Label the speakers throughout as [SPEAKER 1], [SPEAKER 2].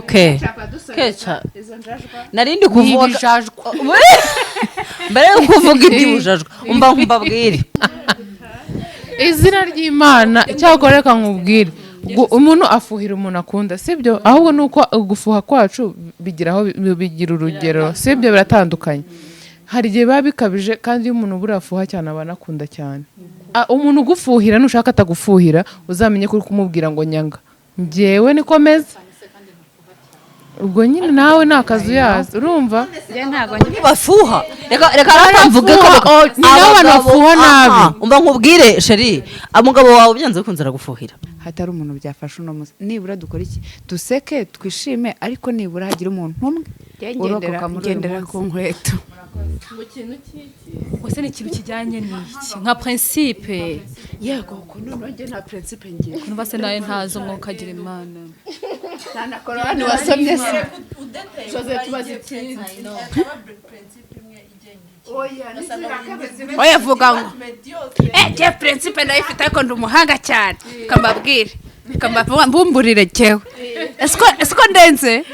[SPEAKER 1] keca narindi kuvuga mbere yo kuvuga ibyujajwe umba mbabwire
[SPEAKER 2] izina ry'Imana cyakoreka nkubwire umuntu afuhira umuntu akunda sibyo ahubwo nuko gufuha kwacu bigira urugero sibyo biratandukanye hari igihe biba bikabije kandi iyo umuntu burafuha cyane abanakunda cyane umuntu ugufuhira nushaka atagufuhira uzamenye ko uri kumubwira ngo nyanga njyewe nikomeza ubwo nyine nawe nakazu yazo urumva
[SPEAKER 3] je ntago
[SPEAKER 1] bafuha reka aramvuge ko
[SPEAKER 2] abantu bafuha nabi
[SPEAKER 1] umba nkubwire sheri umugabo wawe byanze kunzira gufuhira
[SPEAKER 3] hatari umuntu byafasha uno muzi nibura dukora iki duseke twishime ariko nibura hagira umuntu umwe ugendera ku nkweto
[SPEAKER 4] mu kintu cy'iki wese ni ikintu kijyanye n'iki nka principe
[SPEAKER 3] yego ko none nta principe ngiye
[SPEAKER 4] kuva se naye ntazo ngo kagira Imana
[SPEAKER 3] nta korani wasomye se
[SPEAKER 4] soze tubaze iki
[SPEAKER 3] oya vuga ngo je principe ndayifite ariko ndi umuhanga cyane kambabwire mbumburire cyewe esko ndenze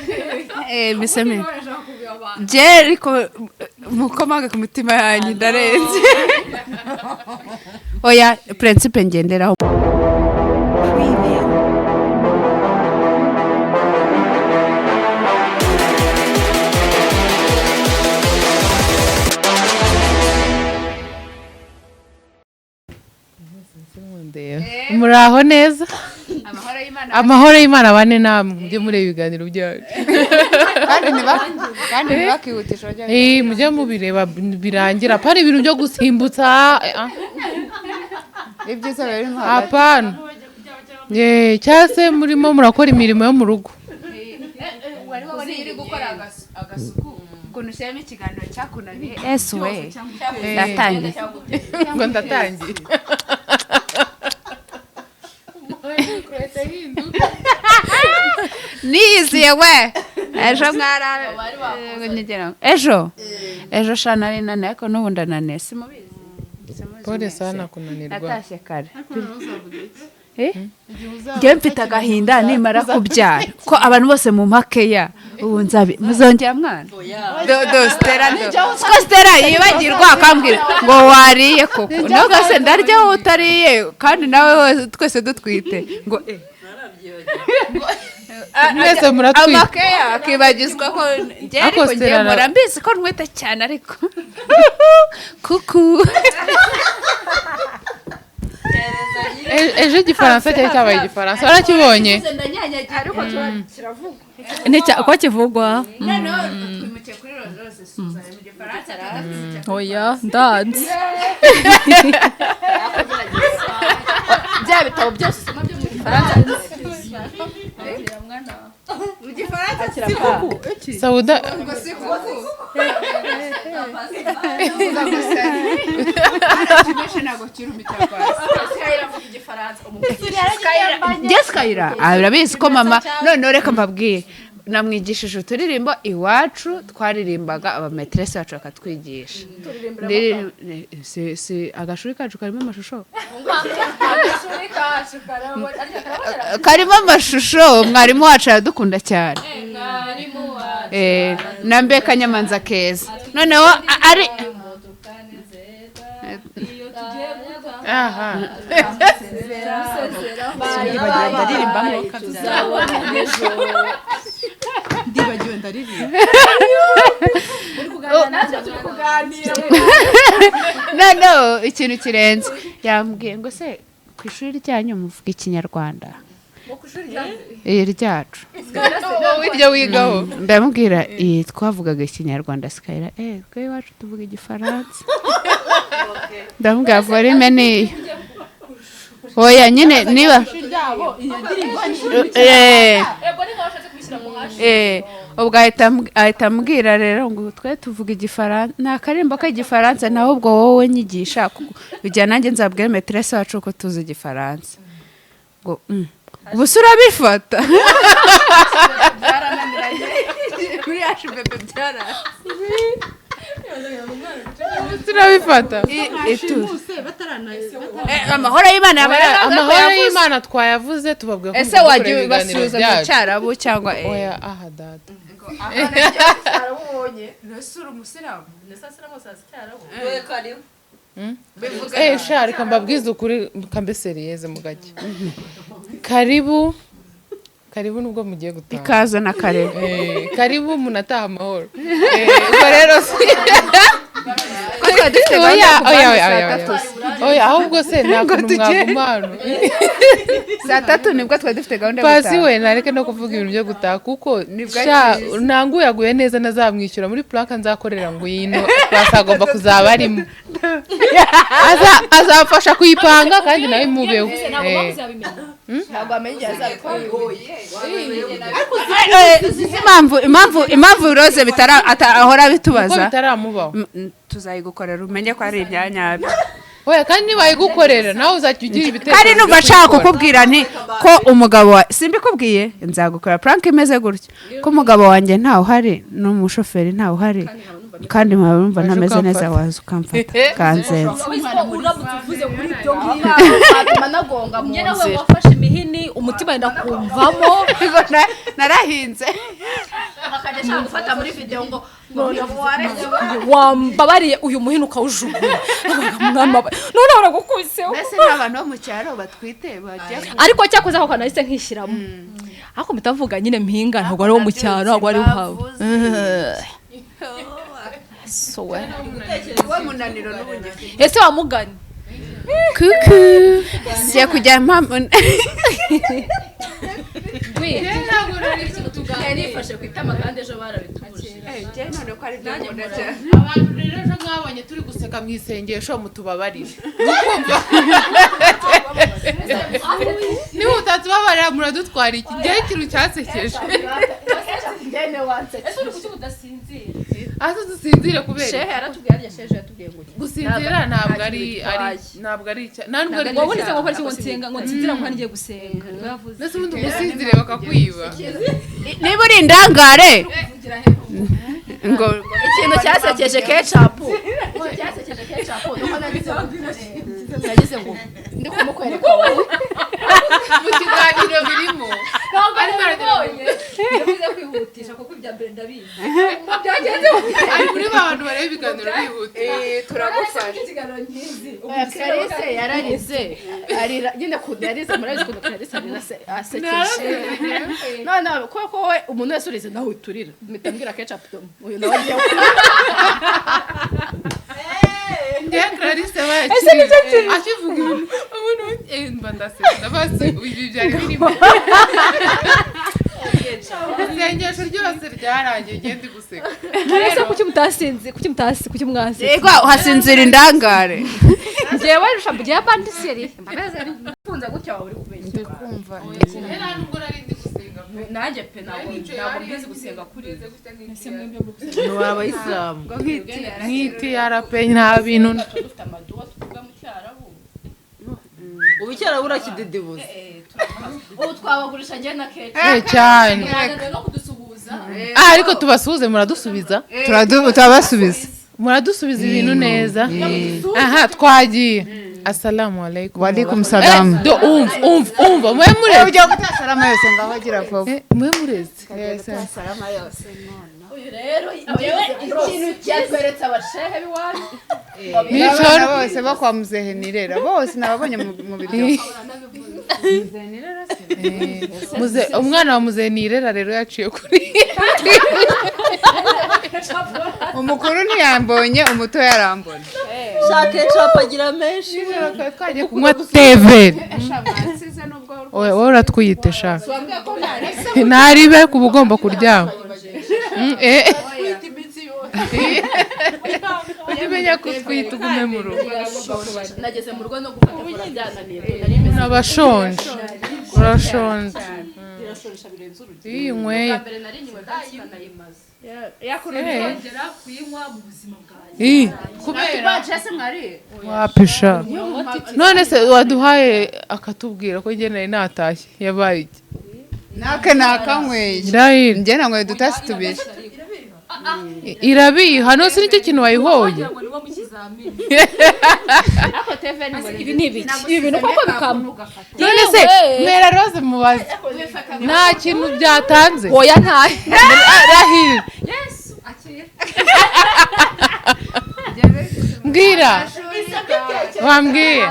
[SPEAKER 3] miseme je ariko mukomaga ku mutima yanyu ndarenze oya principe ngenderaho
[SPEAKER 2] muraho neza amahoro y'Imana bane namwe mujye muri ibiganiro byacu
[SPEAKER 3] kandi ntibakihutisha
[SPEAKER 2] mujye mubireba birangira apana ibintu byo gusimbutsa
[SPEAKER 3] ibyiza biri mu
[SPEAKER 2] apana cyase murimo murakora imirimo yo mu rugo
[SPEAKER 3] wari iri gukora agasuku ukuntu ushyiramo ikiganiro cyakunaniye esuwe ndatangiye
[SPEAKER 2] ngo ndatangiye
[SPEAKER 3] niyiziye we ejo ejo shana ari nane ariko n'ubu ndananiye simubizi
[SPEAKER 2] pole sana kunanirwa
[SPEAKER 3] natashye kare njye mfite agahinda nimara kubyara ko abantu bose mu makeya ubu muzongera mwana Stella yibagirwa akambwira ngo wariye koko nawe gase ndarya wowe utariye kandi nawe twese dutwite ngo
[SPEAKER 2] mwese muratwite
[SPEAKER 3] amakeya akibagizwa ko njye ariko njye murambizi ko ntwite cyane ariko kuku
[SPEAKER 2] ejo igifaransa cyari cyabaye igifaransa warakibonye
[SPEAKER 4] ko kivugwa oya ndanze
[SPEAKER 3] bya bitabo byose usoma byo mu gifaransa mu gifaransa kirapfa
[SPEAKER 2] Sauda
[SPEAKER 3] Jessica arabizi ko mama none reka mbabwiye namwigishije uturirimbo iwacu twaririmbaga abametresse bacu bakatwigisha si agashuri kacu karimo amashusho karimo amashusho mwarimu wacu aradukunda cyane nambe kanyamanza keza noneho ari
[SPEAKER 2] aha
[SPEAKER 4] ndibagiwe ndaririmba
[SPEAKER 3] no ikintu kirenze yambwiye ngo se ku ishuri ryanyu muvuga ikinyarwanda ryacu
[SPEAKER 2] wiryo wigaho
[SPEAKER 3] ndamubwira twavugaga ikinyarwanda sikayira twe iwacu tuvuga igifaransa ndamubwira volume niyo oya nyine niba ubwo ahita ambwira rero ngo twe tuvuga igifaransa nta karimbo k'igifaransa naho ubwo wowe nyigisha bijya nanjye nzabwira metresse wacu ko tuzi igifaransa ngo ubusa urabifata kuri yacu bebe
[SPEAKER 2] turabifata
[SPEAKER 3] amahoro y'Imana
[SPEAKER 2] amahoro y'Imana twayavuze tubabwiye ko
[SPEAKER 3] ese wagiye basubiza mu cyarabu cyangwa
[SPEAKER 2] oya aha dada
[SPEAKER 3] arabonye nasura umusiramu
[SPEAKER 4] nesasira mose cyarabu
[SPEAKER 1] karibu
[SPEAKER 2] shari kambabwiza ukuri kambeseriyeze mugake karibu nubwo mugiye gutaha
[SPEAKER 3] ikaza na kare
[SPEAKER 2] karibu umuntu ataha amahoro ubwo rero oya ahubwo se nta kuntu mwagumana
[SPEAKER 3] saa 3 nibwo twari dufite gahunda yo
[SPEAKER 2] Pasi we nareke no kuvuga ibintu byo gutaha kuko nanguyaguye neza nazamwishyura muri planka nzakorera NGWINO basagomba kuzaba arimo azafasha kuyipanga kandi nawe mubeho
[SPEAKER 3] ntabwo amenye impamvu Rose ahora bitubaza
[SPEAKER 2] bitaramubaho
[SPEAKER 3] tuzayigukorera umenye ko ari ibyanyabyo
[SPEAKER 2] oya kandi nibayigukorera nawe uzajya ugira ibitekerezo
[SPEAKER 3] kandi numva nshaka kukubwira nti ko umugabo wa simbikubwiye nzagukora prank imeze gutya ko umugabo wanjye ntawe uhari n'umushoferi ntawe uhari kandi mpamva ntameze neza waza ukamfata kanzenze
[SPEAKER 4] wafashe imihini umutima wenda kumvamo
[SPEAKER 3] narahinze
[SPEAKER 4] akajya gufata muri video ngo wambabariye uyu muhini ukawujugunya none uragukubise
[SPEAKER 3] mbese n'abantu bo mu cyaro batwite bajya
[SPEAKER 4] ariko cyakoze ako kanahise nkishyiramo ariko mutavuga nyine mpinga ntabwo ari wo mu cyaro ntabwo ari uhawe
[SPEAKER 3] munaniro n'ubundi
[SPEAKER 4] ese wamugani
[SPEAKER 3] kuku siya kujya mpamvu
[SPEAKER 4] nifashe ku itama kandi ejo barabituje
[SPEAKER 3] none ko ari byo
[SPEAKER 2] abantu rero ejo mwabonye turi guseka mu isengesho mutubabarire niba utatubabarira muradutwara iki gihe ikintu cyasekeje
[SPEAKER 4] ese uri kuki udasinzira
[SPEAKER 2] ase dusinzire kubera
[SPEAKER 4] shehe yaratubwiye arya sheje yatubwiye ngo
[SPEAKER 2] gusinzira ntabwo ari
[SPEAKER 4] wabonetse ngo pariki ngo nsenga ngo nsinzira ngo ngiye gusenga yavuze
[SPEAKER 2] ndetse ubundi umusinzire bakakwiba
[SPEAKER 3] niba uri indangare ngo
[SPEAKER 4] ikintu cyasekeje kecapu nuko nagize ngo ndi kumukwereka
[SPEAKER 2] mu kiganiro birimo
[SPEAKER 4] yavuze kwihutisha kuko ibya mbere ndabizi
[SPEAKER 2] ari kuri ba bantu bareba ibiganiro bihuta
[SPEAKER 3] turagufasha
[SPEAKER 4] ikiganiro nkizi
[SPEAKER 3] Clarisse yararize arira nyine kudarize murabizi ko Clarisse arira asekeje none koko we umuntu wese urize nawe uturira mitambwira kecapu uyu nawe agiye
[SPEAKER 2] Clarisse akivuga umuntu mba ndaseka basi ibi byari birimo isengesho ryose ryarangiye ugende guseka
[SPEAKER 4] ese kuki mutasinze kuki mwase
[SPEAKER 3] yego uhasinzira indangare
[SPEAKER 4] njyewe rushambo rya bandiseri mbabeze mfunza gutya wawe uri kubeshya
[SPEAKER 3] ndikumva
[SPEAKER 2] nta nubwo nari ndi gusenga
[SPEAKER 4] nanjye pe ntabwo mbizi gusenga kuri ese mwebwe
[SPEAKER 1] ni abayisilamu
[SPEAKER 2] nk'iti yarape nta bintu
[SPEAKER 4] dufite amaduwa tuvuga mu cyarabu
[SPEAKER 1] ubu icyarabu urakididibuza
[SPEAKER 4] ubu twabagurisha njye na keke
[SPEAKER 2] cyane
[SPEAKER 4] no kudusuhuza
[SPEAKER 2] ariko tubasuhuze muradusubiza muradusubiza ibintu neza aha twagiye assalamu alaikum
[SPEAKER 3] wa alaikum salam
[SPEAKER 2] umva mwe mureze
[SPEAKER 3] ujya gutya salama yose ngaho agira vuba
[SPEAKER 2] mwe mureze
[SPEAKER 3] salama yose
[SPEAKER 4] uyu rero ikintu cyatweretse abashehe biwacu
[SPEAKER 3] n'abana bose bo kwa muzehe nirera bose nababonye mu biryo
[SPEAKER 2] umwana wa muzehe nirera rero yaciye kuri
[SPEAKER 3] umukuru ntiyambonye umuto yarambona
[SPEAKER 1] shake capa agira menshi
[SPEAKER 2] twagiye kunywa teveri wowe uratwiyite shaka ntaribe kuba ugomba kuryama ujye umenya ko twita ugume mu rugo
[SPEAKER 4] nageze mu rugo no gufata byananiye
[SPEAKER 2] n'abashonje urashonje
[SPEAKER 4] birashoresha birenze urugero
[SPEAKER 2] iyi nkweye
[SPEAKER 4] mbere nari nywe kandi nayimaze yakongera kuyinywa mu buzima bwanjye
[SPEAKER 2] kubera
[SPEAKER 3] bacese mwari
[SPEAKER 2] wapisha none se waduhaye akatubwira ko njye nari natashye yabaye iki
[SPEAKER 3] nake nakanyweye
[SPEAKER 2] irahira
[SPEAKER 3] njye nanyweye dutasi tubiri
[SPEAKER 2] irabiha no si nicyo kintu wayihoye
[SPEAKER 4] ibi ni ibiki ibi bintu koko bikamuga
[SPEAKER 2] none se mwera rose mubaze nta kintu byatanze
[SPEAKER 4] oya ntahe
[SPEAKER 2] rahira mbwira wambwiye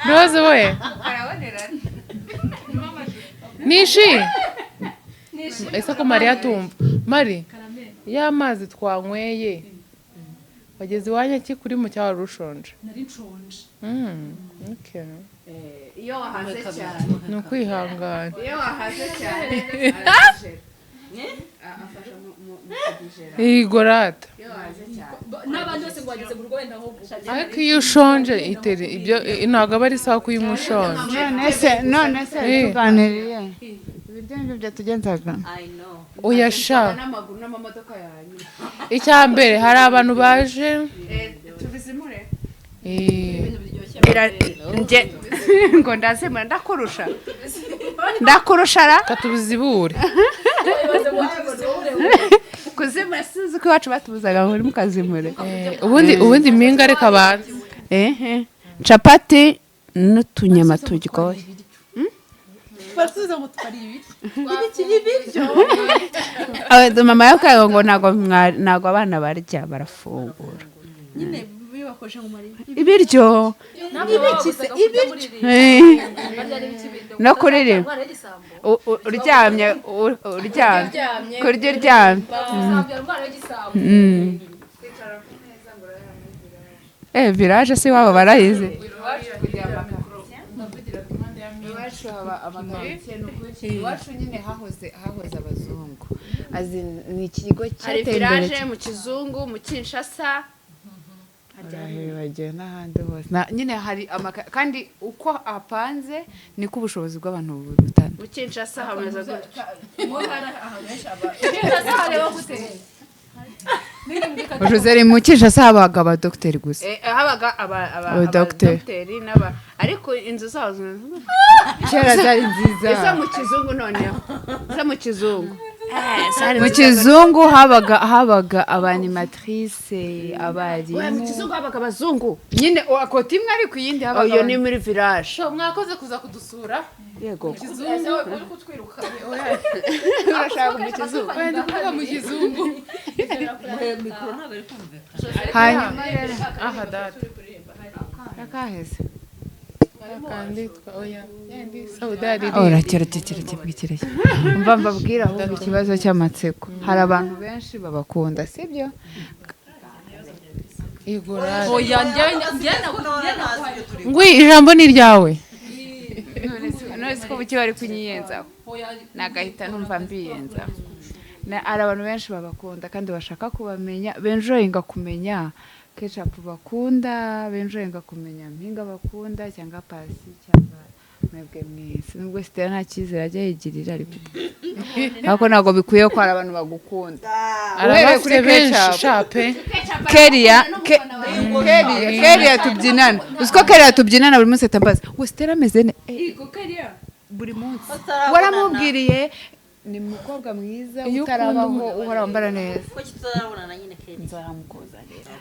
[SPEAKER 2] rose we nishi ese ko Mariya tumva Mari y'amazi twanyweye wageze iwanya ki kuri mu cyaro rushonje
[SPEAKER 4] nari nshonje
[SPEAKER 2] okay
[SPEAKER 3] iyo wahaze cyane
[SPEAKER 2] ni ukwihangana
[SPEAKER 3] iyo wahaze cyane afasha mu kugijera
[SPEAKER 2] igorata
[SPEAKER 3] iyo wahaze cyane
[SPEAKER 4] n'abandi bose ngo bageze mu rugo wenda ahubwo
[SPEAKER 2] ariko iyo ushonje itere ibyo ntabwo aba ari sawa kuyinywa ushonje
[SPEAKER 5] none se tuganiriye ibiryo nibyo byatugenzaga
[SPEAKER 2] oya sha
[SPEAKER 3] n'amaguru n'amamodoka yanyu
[SPEAKER 2] icya mbere hari abantu baje
[SPEAKER 3] tubizimure ngo ndazimura ndakurusha ra
[SPEAKER 2] katubizibure
[SPEAKER 3] kuzimura sinzi ko iwacu batubuzaga ngo mukazimure
[SPEAKER 2] ubundi mpinga reka abanza
[SPEAKER 3] capati n'utunyama turyoye
[SPEAKER 4] basubiza ngo twari
[SPEAKER 3] mama yakwaga ngo ntago abana barya barafungura
[SPEAKER 4] nyine bibakoje ngo mari
[SPEAKER 3] ibiryo
[SPEAKER 4] n'ibikise
[SPEAKER 3] no kuririmba uryamye kurya uryamye village se wabo barayize iwacu nyine hahoze abazungu ni ikigo cyateye imbere mu kizungu mu Kinshasa bagiye n'ahandi hose nyine hari kandi uko apanze niko ubushobozi bw'abantu butandukanye mu Kinshasa hameze gutya Joseri mu Kinshasa habaga abadogiteri gusa habaga abadogiteri ariko inzu zabo kera zari nziza izo mu kizungu noneho izo mu kizungu mu kizungu habaga abanimatrice abarimu mu kizungu habaga abazungu nyine akota imwe ariko iyindi habaga iyo ni muri village
[SPEAKER 2] mwakoze kuza kudusura
[SPEAKER 3] yego
[SPEAKER 2] mu kizungu uri kutwirukana
[SPEAKER 3] urashaka mu kizungu
[SPEAKER 2] wenda kuvuga mu kizungu
[SPEAKER 3] hanyuma
[SPEAKER 2] aha data
[SPEAKER 3] yakaheze
[SPEAKER 2] akanditwa oya yandi Saudari
[SPEAKER 3] urakira mva mbabwira ahubwo ikibazo cy'amatsiko hari abantu benshi babakunda sibyo
[SPEAKER 2] igorata
[SPEAKER 4] oya
[SPEAKER 2] ngwi ijambo ni ryawe
[SPEAKER 3] none ko buki bari kunyiyenzaho nagahita numva mbiyenzaho hari abantu benshi babakunda kandi bashaka kubamenya benjoyinga kumenya KECAPU bakunda benjoyinga kumenya mpinga bakunda cyangwa PACCY cyangwa mwebwe mwese nubwo Stella nta cyizere ajya yigirira ariko ntabwo bikwiye ko hari abantu bagukunda
[SPEAKER 2] arabafite benshi shape
[SPEAKER 3] Keria tubyinana uziko Keria tubyinana buri munsi atambaza ngo Stella ameze ne buri munsi waramubwiriye ni mukobwa mwiza utarabaho uhora wambara neza
[SPEAKER 1] ko tutarabonana nyine Keri
[SPEAKER 3] nzaramukoza rero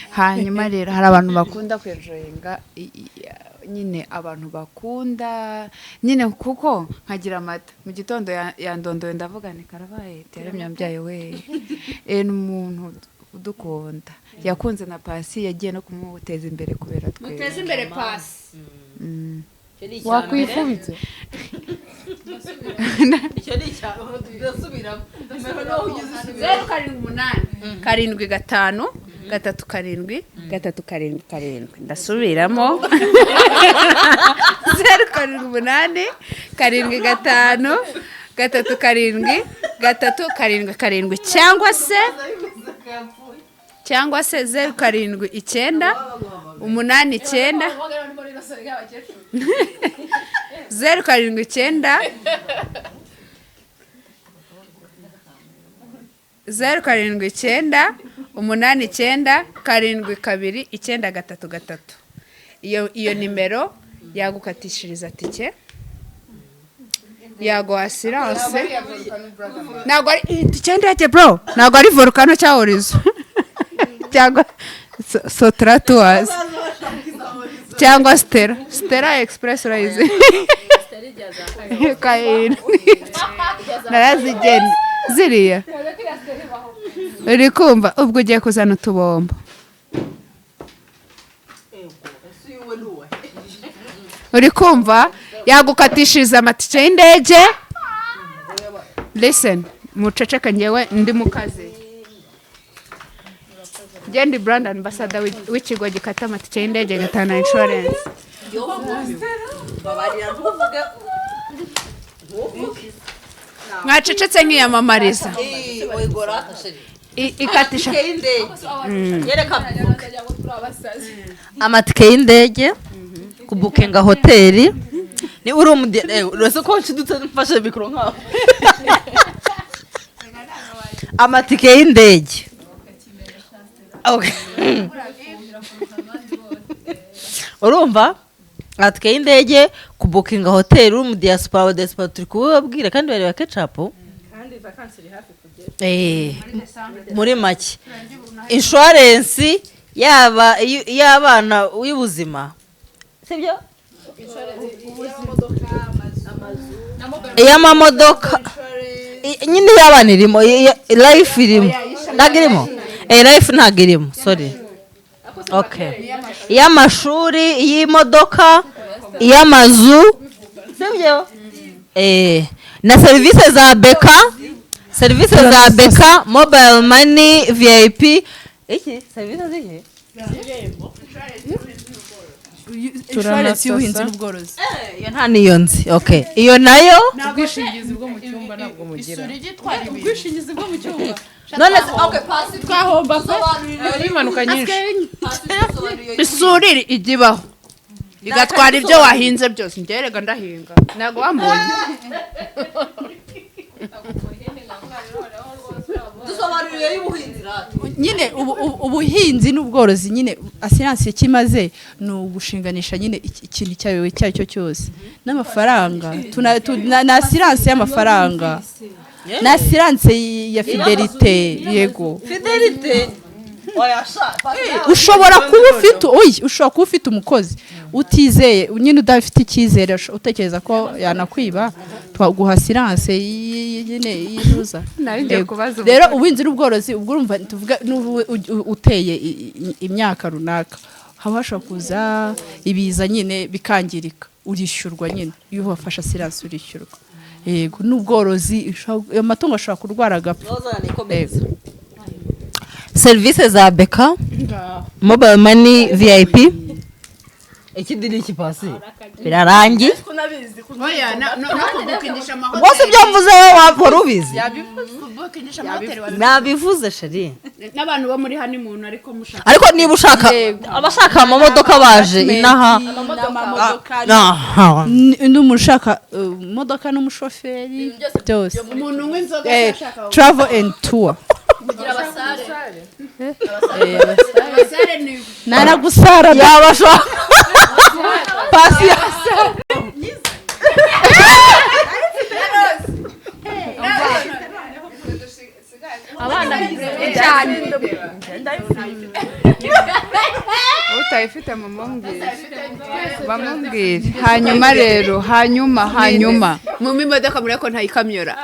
[SPEAKER 3] hanyuma rero hari abantu bakunda kwenjoyinga nyine abantu bakunda nyine kuko nkagira amata mu gitondo yandondoye ndavuga ni karabaye teremye mbyaye we n'umuntu udukunda yakunze na PACCY yagiye no kumuteza imbere kubera twe muteza imbere PACCY
[SPEAKER 2] wakwifubitse
[SPEAKER 1] icyo ni icyaho tudasubiramo
[SPEAKER 3] 078 5 3 ndasubiramo 078 5 3 cyangwa se 079 89 079 079 iyo nimero yagukatishiriza tike yago assurance ntabwo ari cyendege bro ntabwo ari volcano cyangwa horizo cyangwa sotratuas cyangwa Stella Express urayizi kayin narazigenda ziriya uri kumva ubwo ugiye kuzana utubombo uri kumva yagukatishiriza amatike y'indege listen muceceka ngewe ndi mu kazi Gendi brand ambassador w'ikigo gikata amatike y'indege gatana insurance mwacecetse nk'iyamamariza ikatisha
[SPEAKER 1] amatike y'indege kubukinga hoteli ni uri uretse ko nshidutse mfashe mikoro nkaho amatike y'indege urumva amatike y'indege kubukinga hoteli uri mu diaspora wa diaspora turi kubabwira kandi bareba kecapu kandi vacancy iri hafi kugera muri make insurance yaba y'abana y'ubuzima sibyo iy'amamodoka nyine y'abana irimo life irimo ntabwo irimo life ntabwo irimo sorry okay iy'amashuri iy'imodoka iy'amazu sibyo na serivisi za beka mobile money vip iki serivisi zihe
[SPEAKER 4] insurance y'ubuhinzi n'ubworozi
[SPEAKER 1] iyo nta niyo nzi okay iyo nayo
[SPEAKER 2] ubwishingizi bwo mu cyumba ntabwo mugira
[SPEAKER 4] ubwishingizi bwo mu cyumba
[SPEAKER 1] none okay pasi
[SPEAKER 2] twahomba ko ari impanuka nyinshi
[SPEAKER 3] isurire igibaho igatwara ibyo wahinze byose ngerega ndahinga ntabwo wambonye
[SPEAKER 1] dusobanuriye y'ubuhinzi
[SPEAKER 4] nyine ubuhinzi n'ubworozi nyine assurance kimaze ni ugushinganisha nyine ikintu icyo ari cyo cyose n'amafaranga na assurance y'amafaranga na assurance ya fidelite yego
[SPEAKER 1] fidelite
[SPEAKER 4] ushobora kuba ufite umukozi utizeye nyine udafite icyizere utekereza ko yanakwiba twaguha assurance nyine yizuza rero ubuhinzi n'ubworozi ubwo urumva tuvuga uteye imyaka runaka haba hashobora kuza ibiza nyine bikangirika urishyurwa nyine iyo wafashe assurance urishyurwa yego n'ubworozi amatungo ashobora kurwara agapfa
[SPEAKER 1] serivisi za beka mobile money vip ikindi ni ikipasi birarangi bose ibyo mvuze wari ubizi nabivuze sheri
[SPEAKER 3] n'abantu bo muri honeymoon
[SPEAKER 1] ariko niba ushaka abashaka amamodoka baje inaha
[SPEAKER 4] n'umuntu ushaka imodoka n'umushoferi byose
[SPEAKER 3] umuntu unywa inzoga
[SPEAKER 4] travel and tour naragusara
[SPEAKER 1] yabashaka pasi
[SPEAKER 3] abana cyane utayifite bamubwire hanyuma mu imodoka muri ko ntayikamyora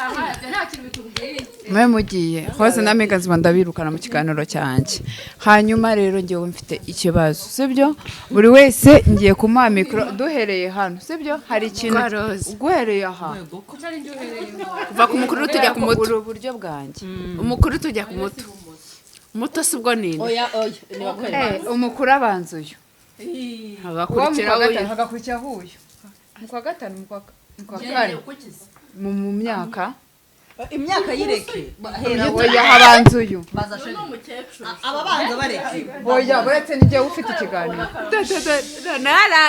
[SPEAKER 3] mwe mugiye hose na mega ziba ndabirukana mu kiganiro cyanjye hanyuma rero ngewe mfite ikibazo sibyo buri wese ngiye kumuha mikoro duhereye hano sibyo hari ikintu guhereye aha kuva ku mukuru tujya ku muto uburyo bwanjye umukuru tujya ku muto muto sibwo nini umukuru abanza uyu hagakurikira huyu mu kwa gatanu mu kwa kane mu myaka
[SPEAKER 1] imyaka yireke
[SPEAKER 3] oya habanza uyu
[SPEAKER 1] ababanza bareke
[SPEAKER 3] oya buretse nijye ufite ikiganiro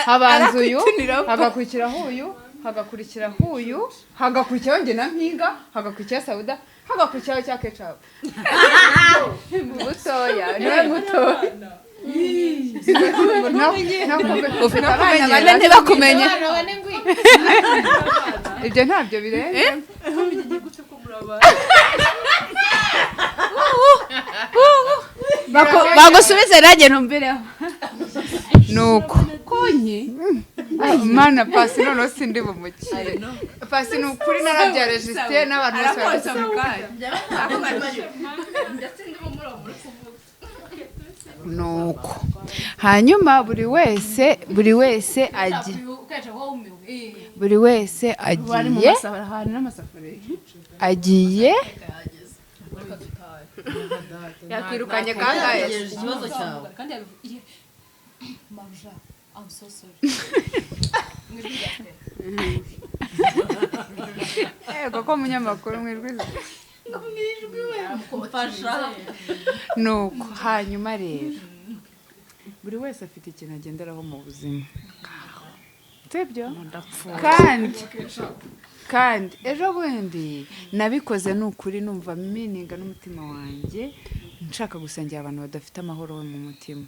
[SPEAKER 3] habanza uyu hagakurikiraho uyu hagakurikiraho uyu hagakurikiraho njye na mpinga hagakurikiraho sauda hagakurikiraho cya kecapu mutoya niwe mutoya ufite abana bane ntibakumenye
[SPEAKER 5] ibyo ntabyo birenze
[SPEAKER 3] bagusubize nanjye ntumbireho
[SPEAKER 5] nuko mana pasi noneho sindi bumukire pasi ni ukuri narabyaregisitiye n'abantu bose nuko hanyuma buri wese agiye
[SPEAKER 3] yakwirukanye kangahe
[SPEAKER 1] ikibazo cyawe
[SPEAKER 5] koko munyamakuru mwirwiza nuko hanyuma rero buri wese afite ikintu agenderaho mu buzima sibyo kandi ejo bundi nabikoze ni ukuri numva mininga n'umutima wanjye nshaka gusangira abantu badafite amahoro mu mutima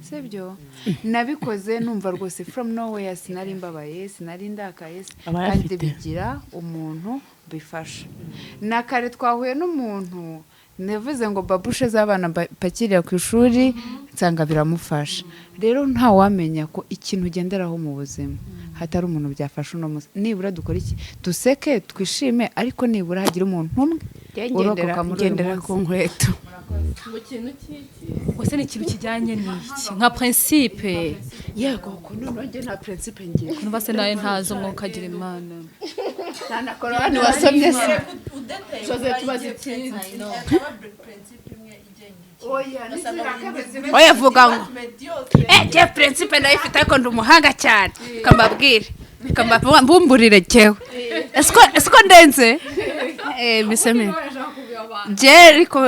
[SPEAKER 5] sibyo nabikoze numva rwose from nowhere sinari mbabaye sinari ndakaye kandi bigira umuntu bifasha na kare twahuye n'umuntu nevuze ngo babushe z'abana pakiriya ku ishuri nsanga biramufasha rero nta wamenya ko ikintu ugenderaho mu buzima hatari umuntu byafasha uno munsi nibura dukora iki duseke twishime ariko nibura hagira umuntu umwe urokoka muri uyu munsi
[SPEAKER 3] ku nkweto
[SPEAKER 6] mu kintu cy'iki ubwo ni ikintu kijyanye n'iki nka principe
[SPEAKER 3] yego ko none nta principe ngiye
[SPEAKER 6] kuba se nawe ntazo umwuka agira imana
[SPEAKER 3] nta korani wasomye se
[SPEAKER 6] soze tubaze iki
[SPEAKER 3] oya vuga ngo je principe ndayifite ariko ndi umuhanga cyane kambabwire mbumburire jewe esko ndenze biseme je ariko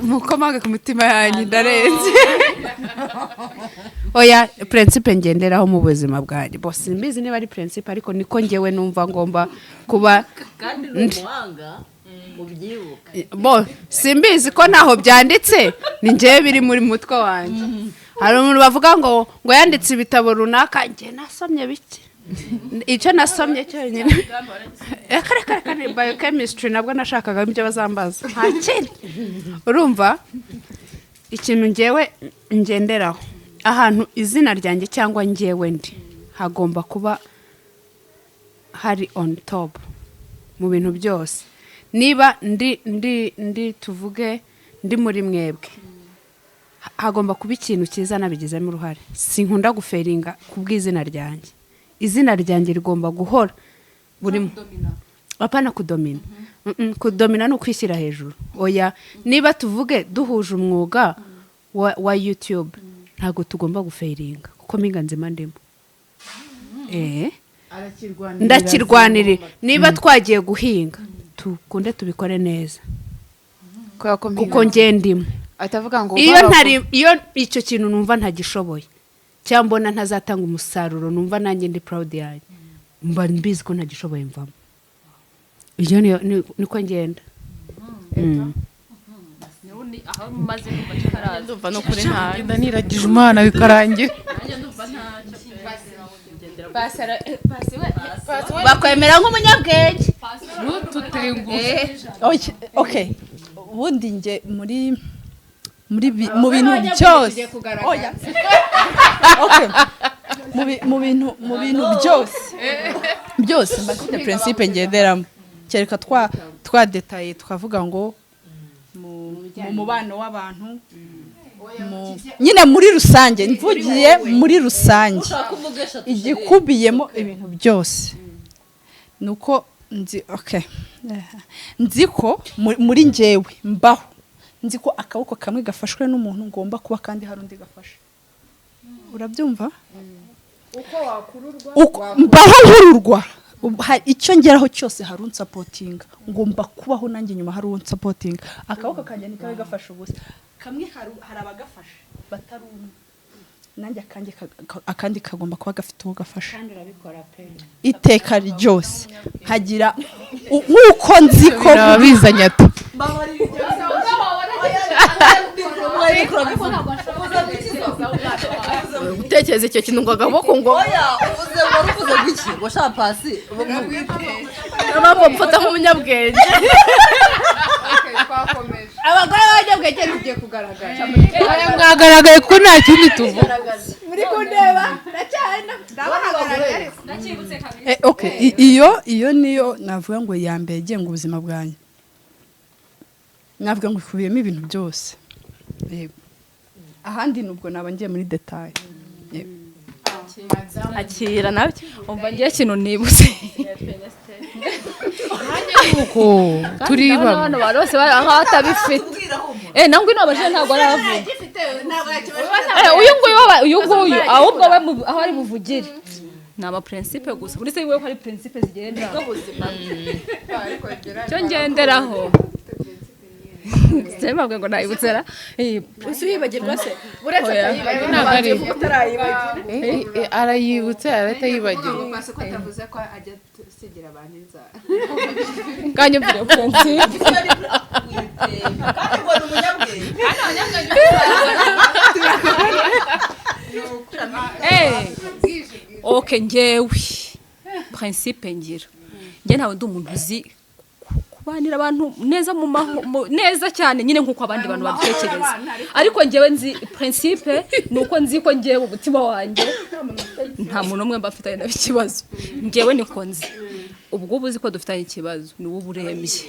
[SPEAKER 3] mukomaga ku mutima yanyu ndarenze oya principe ngenderaho mu buzima bwanjye bose mbizi niba ari principe ariko niko ngewe numva ngomba kuba
[SPEAKER 1] kandi n'umuhanga
[SPEAKER 3] bo simbizi ko naho byanditse ni ngewe biri muri mutwe wanjye hari umuntu bavuga ngo yanditse ibitabo runaka njye nasomye bike icyo nasomye cyonyine kare ni biochemistry nabwo nashakaga ibyo bazambaza nta kindi urumva ikintu ngewe ngenderaho ahantu izina ryanjye cyangwa ngewe ndi hagomba kuba hari on top mu bintu byose niba ndi tuvuge ndi muri mwebwe hagomba kuba ikintu cyiza nabigizemo uruhare sinkunda guferinga kubw'izina ryanjye izina ryanjye rigomba guhora burimo apana kudomina kudomina ni ukwishyira hejuru oya niba tuvuge duhuje umwuga wa YouTube ntabwo tugomba guferinga kuko mpinga nzima ndimo ndakirwanire niba twagiye guhinga tukunde tubikore neza kuko ngendimo
[SPEAKER 5] atavuga ngo
[SPEAKER 3] iyo icyo kintu numva ntagishoboye cyangwa mbona ntazatanga umusaruro numva nanjye ndi proud yanjye mba mbizi ko ntagishoboye mvamo iyo niko ngenda
[SPEAKER 6] aho maze kumva cyaraza
[SPEAKER 2] ndumva no kuri nta niragije umwana bikarangira
[SPEAKER 3] bakwemera nk'umunyabwenge
[SPEAKER 2] tutengushye
[SPEAKER 4] okay ubundi nge mu bintu byose oya okay mu bintu byose mbafite principe ngenderamo kereka twa detail twavuga ngo mu mubano w'abantu nyine muri rusange mvugiye muri rusange igikubiyemo ibintu byose nuko nzi ko muri njyewe mbaho nzi ko akaboko kamwe gafashwe n'umuntu ngomba kuba kandi hari undi gafashe urabyumva mbaho nkururwa icyo ngeraho cyose hari unsapotinga ngomba kubaho nanjye nyuma hari unsapotinga akaboko kanjye ni kabe gafashe ubusa kamwe hari abagafashe batari umwe nanjye akandi kagomba kuba gafite uwo gafashe iteka ryose hagira nk'uko nzi ko
[SPEAKER 2] bizanye ati
[SPEAKER 7] gutekereza icyo kintu ngo agaboko ngo
[SPEAKER 1] oya uvuze guki ngo sha pasi
[SPEAKER 7] ntabwo mfata nk'umunyabwenge
[SPEAKER 5] abagore b'abanyabwenge tugiye kugaragara
[SPEAKER 2] mwagaragaye ko nta kindi tuvuga
[SPEAKER 5] muri kundeba ndabona agaragaye
[SPEAKER 4] okay iyo niyo navuga ngo ya mbere genga ubuzima bwanjye navuga ngo ikubiyemo ibintu byose yego ahandi nubwo naba ngiye muri detail
[SPEAKER 6] akira nabyo umva ngiye kintu nibutse
[SPEAKER 2] uko turiba
[SPEAKER 6] abantu bose bari aho atabifite nangwe n'abaje ntabwo aravuga uyu nguyu ahubwo we aho ari buvugire ni amaprincipe gusa kuri se wiwe ko ari principe zigenda cyo ngenderaho sema ngo nayibutsera
[SPEAKER 7] usibagirwa se uretse
[SPEAKER 2] arayibutse arata yibagirwa
[SPEAKER 5] kwase ko atavuze ko ajya sigira abantu inzara
[SPEAKER 6] kanyumvire principe
[SPEAKER 1] kandi ngo ni umunyabwenge
[SPEAKER 6] okay ngewe principe ngira nge ntawe ndi umuntu uzi kubanira abantu neza neza cyane nyine nkuko abandi bantu babitekereza ariko ngewe nzi principe nuko nzi ko ngewe umutima wanjye nta muntu umwe mbafitanye na ikibazo ngewe niko nzi ubwo ubuzi ko dufitanye ikibazo ni wowe urembye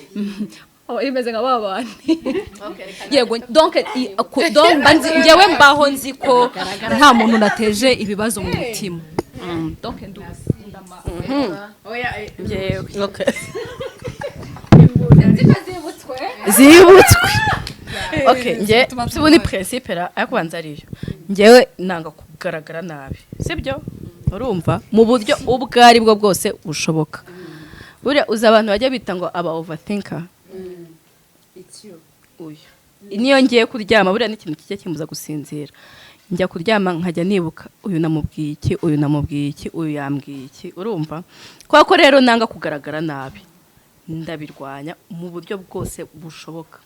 [SPEAKER 6] imeze nka babandi yego donc banzi ngewe mbaho nzi ko nta muntu nateje ibibazo mu mutima donc ndama
[SPEAKER 7] oya ngewe
[SPEAKER 1] okay
[SPEAKER 7] zibutswe okay nge sibuni principe ra ariko banza ariyo ngewe nanga kugaragara nabi sibyo urumva mu buryo ubwari bwo bwose bushoboka buriya uza abantu bajya bita ngo aba overthinker uyu niyo ngiye kuryama buriya n'ikintu kijya kimbuza gusinzira njya kuryama nkajya nibuka uyu namubwiye iki uyu namubwiye iki uyu yambwiye iki urumva kwa ko rero nanga kugaragara nabi ndabirwanya mu buryo bwose bushoboka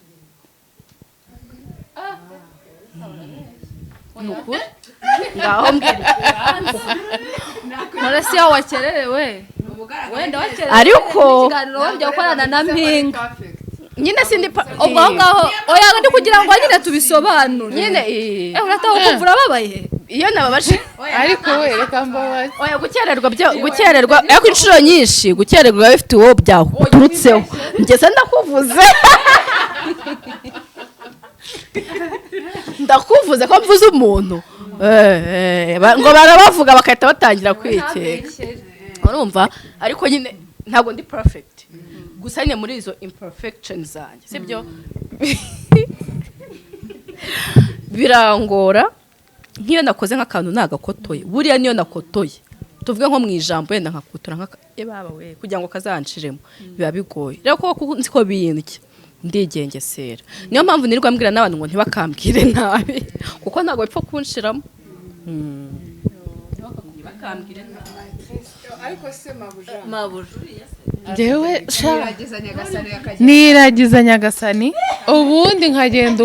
[SPEAKER 7] nuko ngaho mbwira
[SPEAKER 6] Mara siya wakererewe wenda wakererewe
[SPEAKER 7] ariko
[SPEAKER 6] ikiganiro wongeye gukorana na mpinga
[SPEAKER 7] nyine sindi
[SPEAKER 6] ubwo ngaho oya ndi kugira ngo nyine tubisobanure
[SPEAKER 7] nyine
[SPEAKER 6] urataho kumva urababaye
[SPEAKER 7] iyo nababaje
[SPEAKER 2] ariko we reka mbabaze
[SPEAKER 7] oya gukererwa ariko inshuro nyinshi gukererwa bifite uwo byaturutseho ngeze ndakuvuze ndakuvuze ko mvuze umuntu ngo barabavuga bakahita batangira kwikeka urumva ariko nyine ntabwo ndi perfect gusa nyine muri izo imperfections zanjye sibyo birangora nk'iyo nakoze nk'akantu nagakotoye buriya niyo nakotoye tuvuge nko mu ijambo yenda nkakotora baba we kugira ngo kazanshiremo biba bigoye rero ko nzi ko bindya ndigengesera niyo mpamvu nirirwa mbwira n'abantu ngo ntibakambwire nabi kuko ntabwo bipfa kunshiramo ntibakambwire nabi
[SPEAKER 5] ariko se mabuja
[SPEAKER 2] njyewe niragiza nyagasani ubundi nkagenda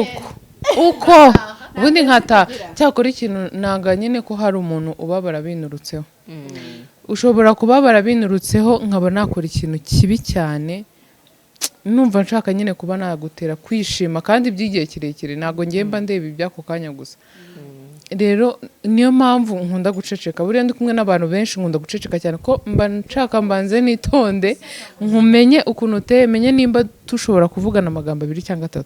[SPEAKER 2] uko ubundi nkata cyakora ikintu nanga nyine ko hari umuntu ubabara binurutseho ushobora kubabara binurutseho nkaba nakora ikintu kibi cyane numva nshaka nyine kuba nagutera kwishima kandi by'igihe kirekire ntabwo ngemba ndeba iby'ako kanya gusa rero niyo mpamvu nkunda guceceka buriya ndi kumwe n'abantu benshi nkunda guceceka cyane ko mba nshaka mbanze nitonde nkumenye ukuntu uteye menye nimba tushobora kuvugana amagambo 2 cyangwa 3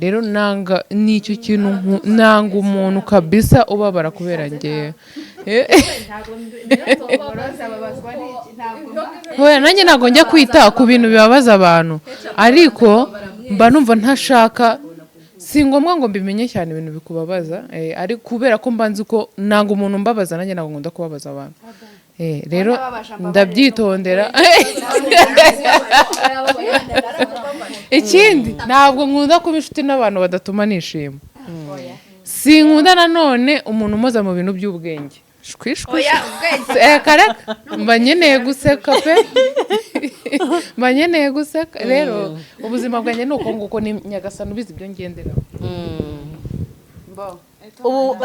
[SPEAKER 2] rero nanga nicyo kintu nanga umuntu kabisa ubabara kubera ngewe hoya nanjye ntabwo njya kwita ku bintu bibabaza abantu ariko mba numva ntashaka si ngombwa ngo mbimenye cyane ibintu bikubabaza ari kubera ko mbanzi ko nanga umuntu mbabaza nanjye ntabwo nkunda kubabaza abantu rero ndabyitondera ikindi ntabwo nkunda kuba inshuti n'abantu badatuma nishima si nkunda nanone umuntu umoza mu bintu by'ubwenge kareka mba nkeneye guseka pe mba nkeneye guseka rero ubuzima bwanjye ni uko nguko ni nyagasani ubizi ibyo ngenderaho
[SPEAKER 1] ubu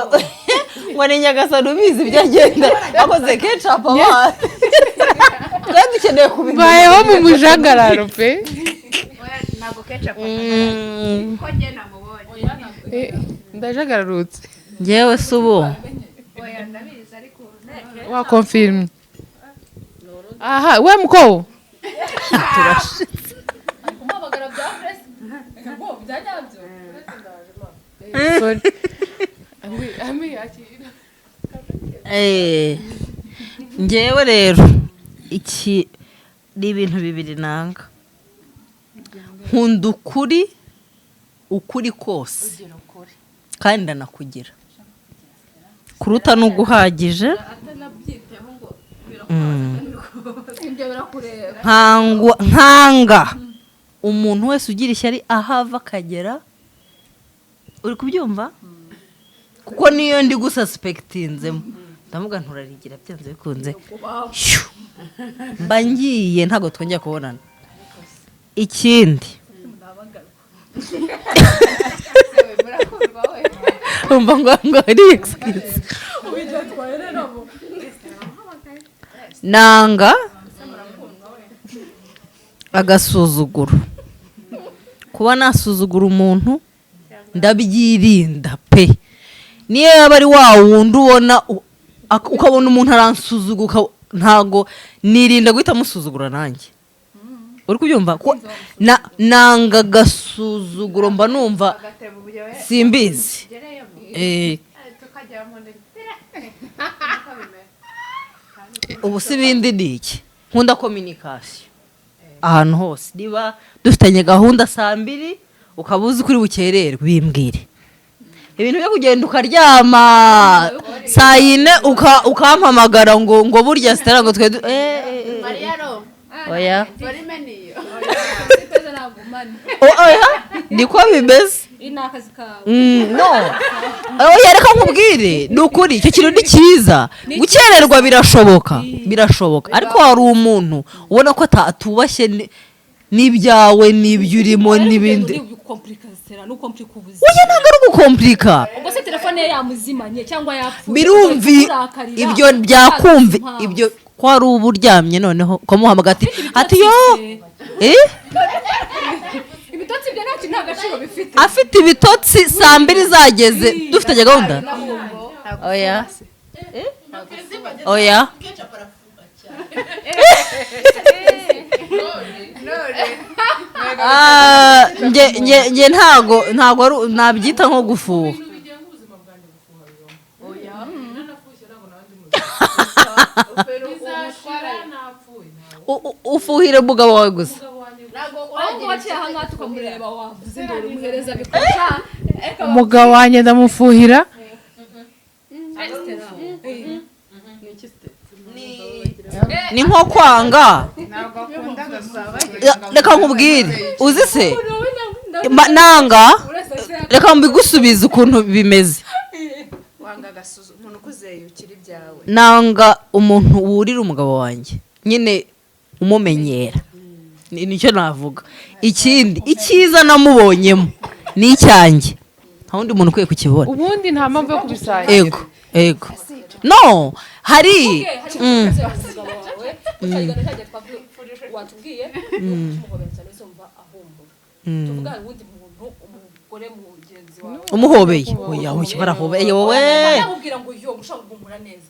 [SPEAKER 1] ngo ni Nyagasani ubizi byagenda akoze kecapu abana kandi ukeneye kubimenya
[SPEAKER 2] bayeho mu mujagararo pe
[SPEAKER 3] ntabwo kecapu ko njye namubonye
[SPEAKER 2] ndajagararutse
[SPEAKER 1] njyewe se ubu
[SPEAKER 3] oya ndabizi ariko
[SPEAKER 2] wakonfirme aha we muko
[SPEAKER 6] kumabagara bya press ngo byanyabyo
[SPEAKER 2] sorry ami yakira
[SPEAKER 1] njyewe rero iki ni ibintu bibiri nanga nkunda ukuri kose kandi ndanakugira kuruta n'uguhagije nkanga umuntu wese ugira ishyari ahava akagera uri kubyumva kuko niyo ndi gusasipekitinzemo ndavuga nturarigira byanze bikunze mba ngiye ntabwo twongera kubonana ikindi umva ngo ari excuse nanga agasuzuguro kuba nasuzugura umuntu ndabyirinda pe niyo yaba ari wa wundi ubona ukabona umuntu aransuzugura ntago nirinda guhita amusuzugura nanjye uri kubyumva nanga agasuzuguro mba numva simbizi ubu si ibindi ni iki nkunda kominikasiyo ahantu hose niba dufitanye gahunda 2:00 ukaba uzi kuri bukererwe bimbwire ibintu byo kugenda ukaryama 4:00 ukampamagara ngo burya Stella ngo twe
[SPEAKER 3] Mariaro
[SPEAKER 1] oya
[SPEAKER 6] siteze nagumane
[SPEAKER 1] oya niko bimeze
[SPEAKER 6] inakazi kawe
[SPEAKER 1] no oya reka nkubwire ni ukuri icyo kintu ni cyiza gukererwa birashoboka ariko hari umuntu ubona ko atubashye n'ibyawe n'ibyo urimo n'ibindi oya ntabwo ari ugukomplika
[SPEAKER 6] ubwo se telefone ye yamuzimanye cyangwa yapfuye
[SPEAKER 1] birumvi ibyo byakumvi ibyo ko ari ubu uryamye noneho ukamuhamagara ati yo
[SPEAKER 6] ibitotsi bye nta gaciro bifite
[SPEAKER 1] afite ibitotsi 2:00 zageze dufite gahunda oya nge ntago nabyita nko gufuha ufuhire umugabo wawe gusa
[SPEAKER 2] umugabo wanjye ndamufuhira
[SPEAKER 1] ni nko kwanga reka nkubwire uzi se nanga reka mbigusubize ukuntu bimeze nanga umuntu wurira umugabo wanjye nyine umumenyera nicyo navuga ikindi icyiza namubonyemo ni icyanjye nta wundi muntu ukwiye kukibona
[SPEAKER 2] ubundi nta mpamvu yo kubisanga
[SPEAKER 1] ego no hari
[SPEAKER 6] watubwiye umuhobera cyane usumva ahumbura tuvuga ubundi muntu umugore mugenzi wawe
[SPEAKER 1] umuhobeye oya barahobeye wowe
[SPEAKER 6] amubwira ngo yo mushaka guhumura neza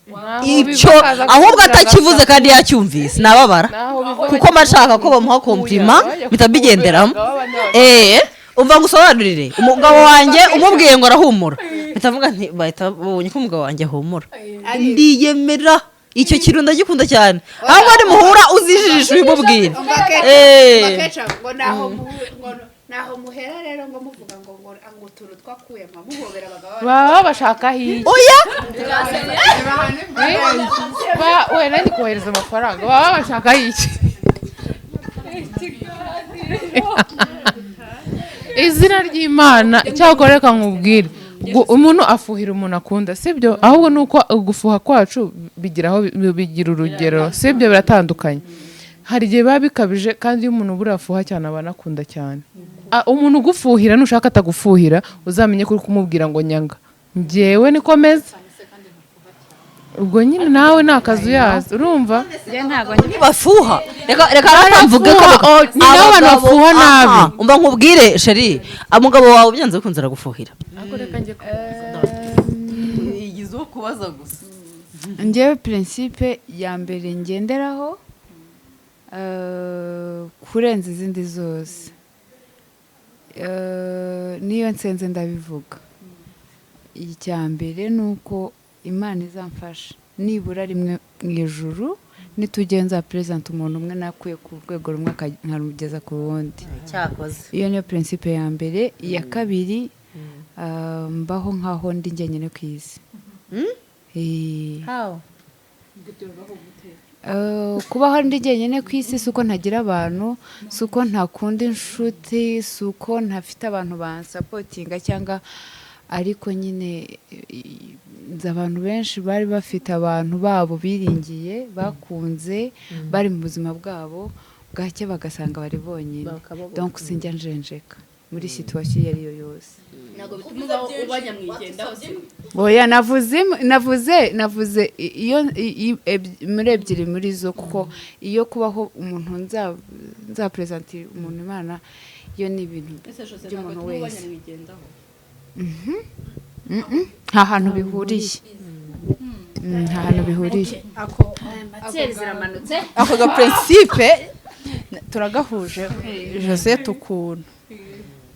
[SPEAKER 1] icyo ahubwo atakivuze kandi yacyumvise nababara kuko mashaka ko bamuha komplima bitabigenderamo umva ngusobanurire umugabo wanjye umubwiye ngo arahumura bitavuga nti bahita babonye ko umugabo wanjye ahumura ndiyemera icyo kintu ndagikunda cyane ahubwo ari muhura uzijijisha ubimubwira
[SPEAKER 3] ngo naho muhera rero ngo muvuga ngo utuntu twakuye muhobera abagabo
[SPEAKER 2] baba bashaka hirya
[SPEAKER 1] oya
[SPEAKER 2] we nandi kohereza amafaranga baba bashaka hirya izina ry'Imana cyangwa reka nkubwire umuntu afuhira umuntu akunda sibyo ahubwo nuko gufuha kwacu bigira urugero sibyo biratandukanye hari igihe biba bikabije kandi iyo umuntu buriya afuha cyane aba anakunda cyane umuntu ugufuhira nushaka atagufuhira uzamenye ko uri kumubwira ngo nyanga njyewe nikomeza ubwo nyine nawe ni akazu yazo urumva
[SPEAKER 1] bafuha reka mvuge ko
[SPEAKER 2] ni n'abantu bafuha nabi
[SPEAKER 1] umva nkubwire sheri umugabo wawe byanze bikunze aragufuhira yigize uwo kubaza gusa
[SPEAKER 5] njyewe principe ya mbere ngenderaho kurenza izindi zose niyo nsenze ndabivuga icya mbere ni uko imana izamfasha nibura rimwe mu ijuru nitugenza present umuntu umwe nakuye ku rwego rumwe nkarugeza ku wundi
[SPEAKER 1] cyakoze
[SPEAKER 5] iyo niyo principe ya mbere iya kabiri mbaho nkaho ndi njyenyine ku isi kubaho ndi njyenyine ku isi si uko ntagira abantu si uko ntakunda inshuti si uko ntafite abantu bansapotinga cyangwa ariko nyine nzi abantu benshi bari bafite abantu babo biringiye bakunze bari mu buzima bwabo bwacye bagasanga bari bonyine donc sinjya njenjeka muri situation iyo ari yo yose
[SPEAKER 7] ntabwo bituma uba nyamwigendaho
[SPEAKER 5] oya navuze iyo muri ebyiri muri zo kuko iyo kubaho umuntu nza presenter umuntu Imana iyo ni ibintu by'umuntu wese nta hantu bihuriye nta hantu bihuriye
[SPEAKER 4] ako ga principe turagahuje Josette ukuntu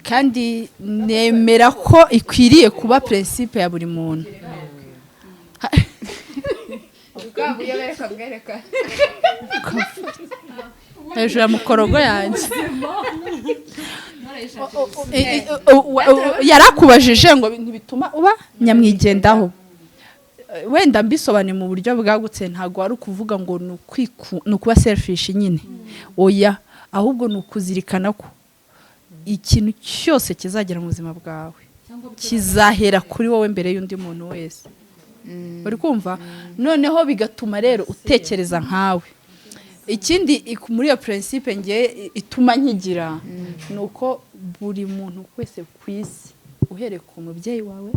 [SPEAKER 4] kandi nemera ko ikwiriye kuba principe ya buri muntu hejuru ya mukorogo yanjye yarakubajije ngo ntibituma uba nyamwigendaho wenda mbisobanuye mu buryo bwagutse ntabwo wari ukuvuga ngo ni ukuba selfish nyine oya ahubwo ni ukuzirikana ko ikintu cyose kizagera mu buzima bwawe kizahera kuri wowe mbere y'undi muntu wese uri kumva noneho bigatuma rero utekereza nkawe ikindi muri iyo principe nge ituma nkigira ni uko buri muntu wese ku isi uhereye ku mubyeyi wawe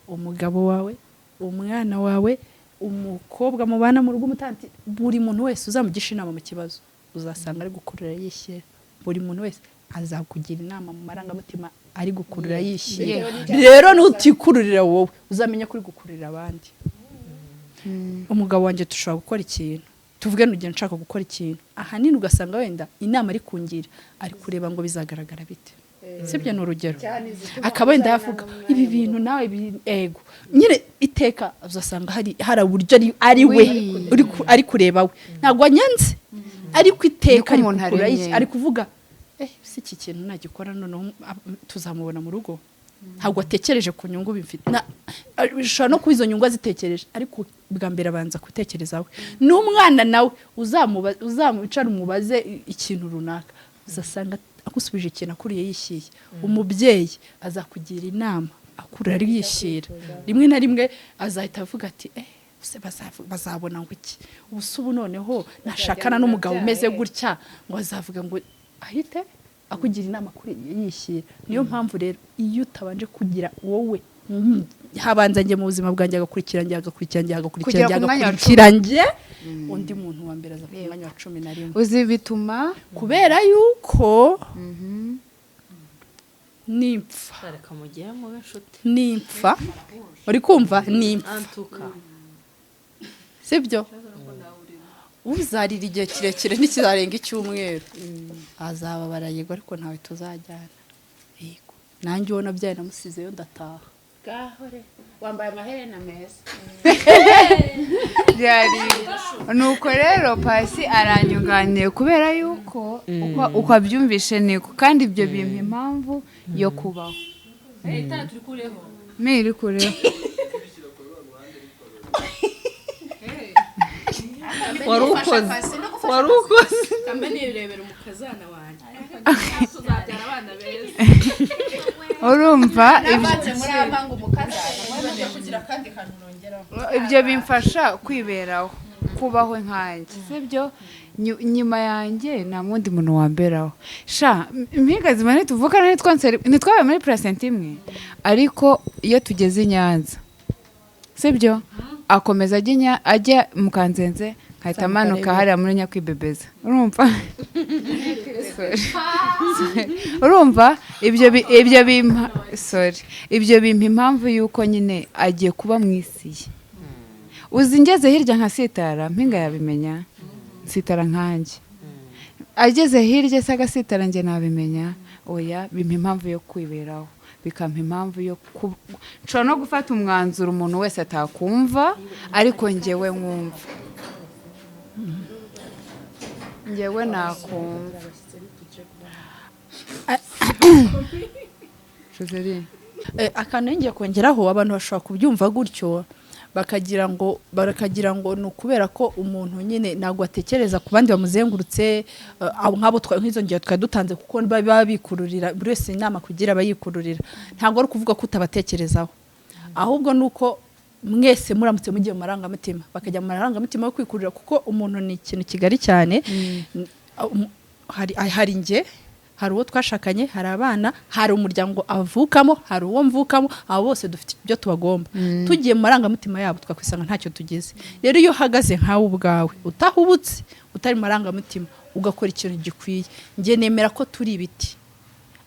[SPEAKER 4] umugabo wawe umwana wawe umukobwa mubana mu rugo umutanti buri muntu wese uzamugisha inama mu kibazo uzasanga ari gukurura yishyira buri muntu wese azakugira inama mu marangamutima ari gukurura yishyira rero nutikururira wowe uzamenya ko uri gukururira abandi umugabo wanjye dushobora gukora ikintu tuvuge n'ugenda nshaka gukora ikintu ahanini ugasanga wenda inama ari kungira ari kureba ngo bizagaragara bite sibyo ni urugero akaba wenda yavuga ibi bintu nawe ego nyine iteka uzasanga hari uburyo ari we ari kureba we ntabwo anyanze ariko iteka ari kuvuga si iki kintu nagikora noneho tuzamubona mu rugo ntabwo atekereje ku nyungu bifite bishobora no kuba izo nyungu azitekereje ariko bwa mbere abanza gutekereza we n'umwana nawe uzamucara umubaze ikintu runaka uzasanga agusubije ikintu akuriye yishyira umubyeyi azakugira inama akurira ari yishyira rimwe na rimwe azahita avuga ati bazabona ngo iki ubu noneho nashakana n'umugabo umeze gutya ngo azavuga ngo ahite akugira inama kuri yishyira niyo mpamvu rero iyo utabanje kugira wowe habanza njye mu buzima bwanjye agakurikira njye undi muntu wa mbere aza ku mwanya wa 11
[SPEAKER 5] uzi bituma
[SPEAKER 4] kubera yuko nimpfa uri kumva nimpfa sibyo uzarira igihe kirekire ntikizarenga icyumweru azababara yego ariko ntawe tuzajyana yego nanjye ubona byaye namusizeyo ndataha
[SPEAKER 5] gahore wambaye amaherena meza nuko rero Paccy aranyunganiye kubera yuko uko abyumvishe niko kandi ibyo bimpa impamvu yo kubaho iri kureho
[SPEAKER 1] wari ukoze
[SPEAKER 7] kamenerebera umukazana wanjye tuzabyara abana beza
[SPEAKER 5] urumva
[SPEAKER 7] muri abanga umukazana kugira kandi kantu nongeraho
[SPEAKER 5] ibyo bimfasha kwiberaho kubaho nkanjye sibyo nyuma yanjye nta wundi muntu wamberaho sha impinga zimwe ntituvukana ntitwabaye muri placenta imwe ariko iyo tugeze i Nyanza sibyo akomeza ajya mu Kanzenze nkahita amanuka hariya muri Nyakwibebeza urumva ibyo bimpa impamvu yuko nyine agiye kuba mu isi uzi ngeze hirya nka sitara mpinga yabimenya sitara nkanjye ageze hirya se agasitara njye nabimenya oya bimpa impamvu yo kwiberaho bikampa impamvu yo nshobora no gufata umwanzuro umuntu wese atakumva ariko njyewe nkumva njyewe nakumva
[SPEAKER 4] akantu ngiye kongeraho abantu bashobora kubyumva gutyo bakagira ngo ni ukubera ko umuntu nyine ntabwo atekereza ku bandi bamuzengurutse nk'abo nk'izo ngero twari dutanze kuko baba bikururira buri wese inama kugira abayikururira ntabwo ari ukuvuga ko utabatekerezaho ahubwo ni uko mwese muramutse mugiye mu marangamutima bakajya mu marangamutima yo kwikururira kuko umuntu ni ikintu kigari cyane hari njye hari uwo twashakanye hari abana hari umuryango avukamo hari uwo mvukamo abo bose dufite ibyo tubagomba tugiye mu marangamutima yabo twakwisanga ntacyo tugeze rero iyo uhagaze nkawe ubwawe utahubutse utari mu marangamutima ugakora ikintu gikwiye njye nemera ko turi ibiti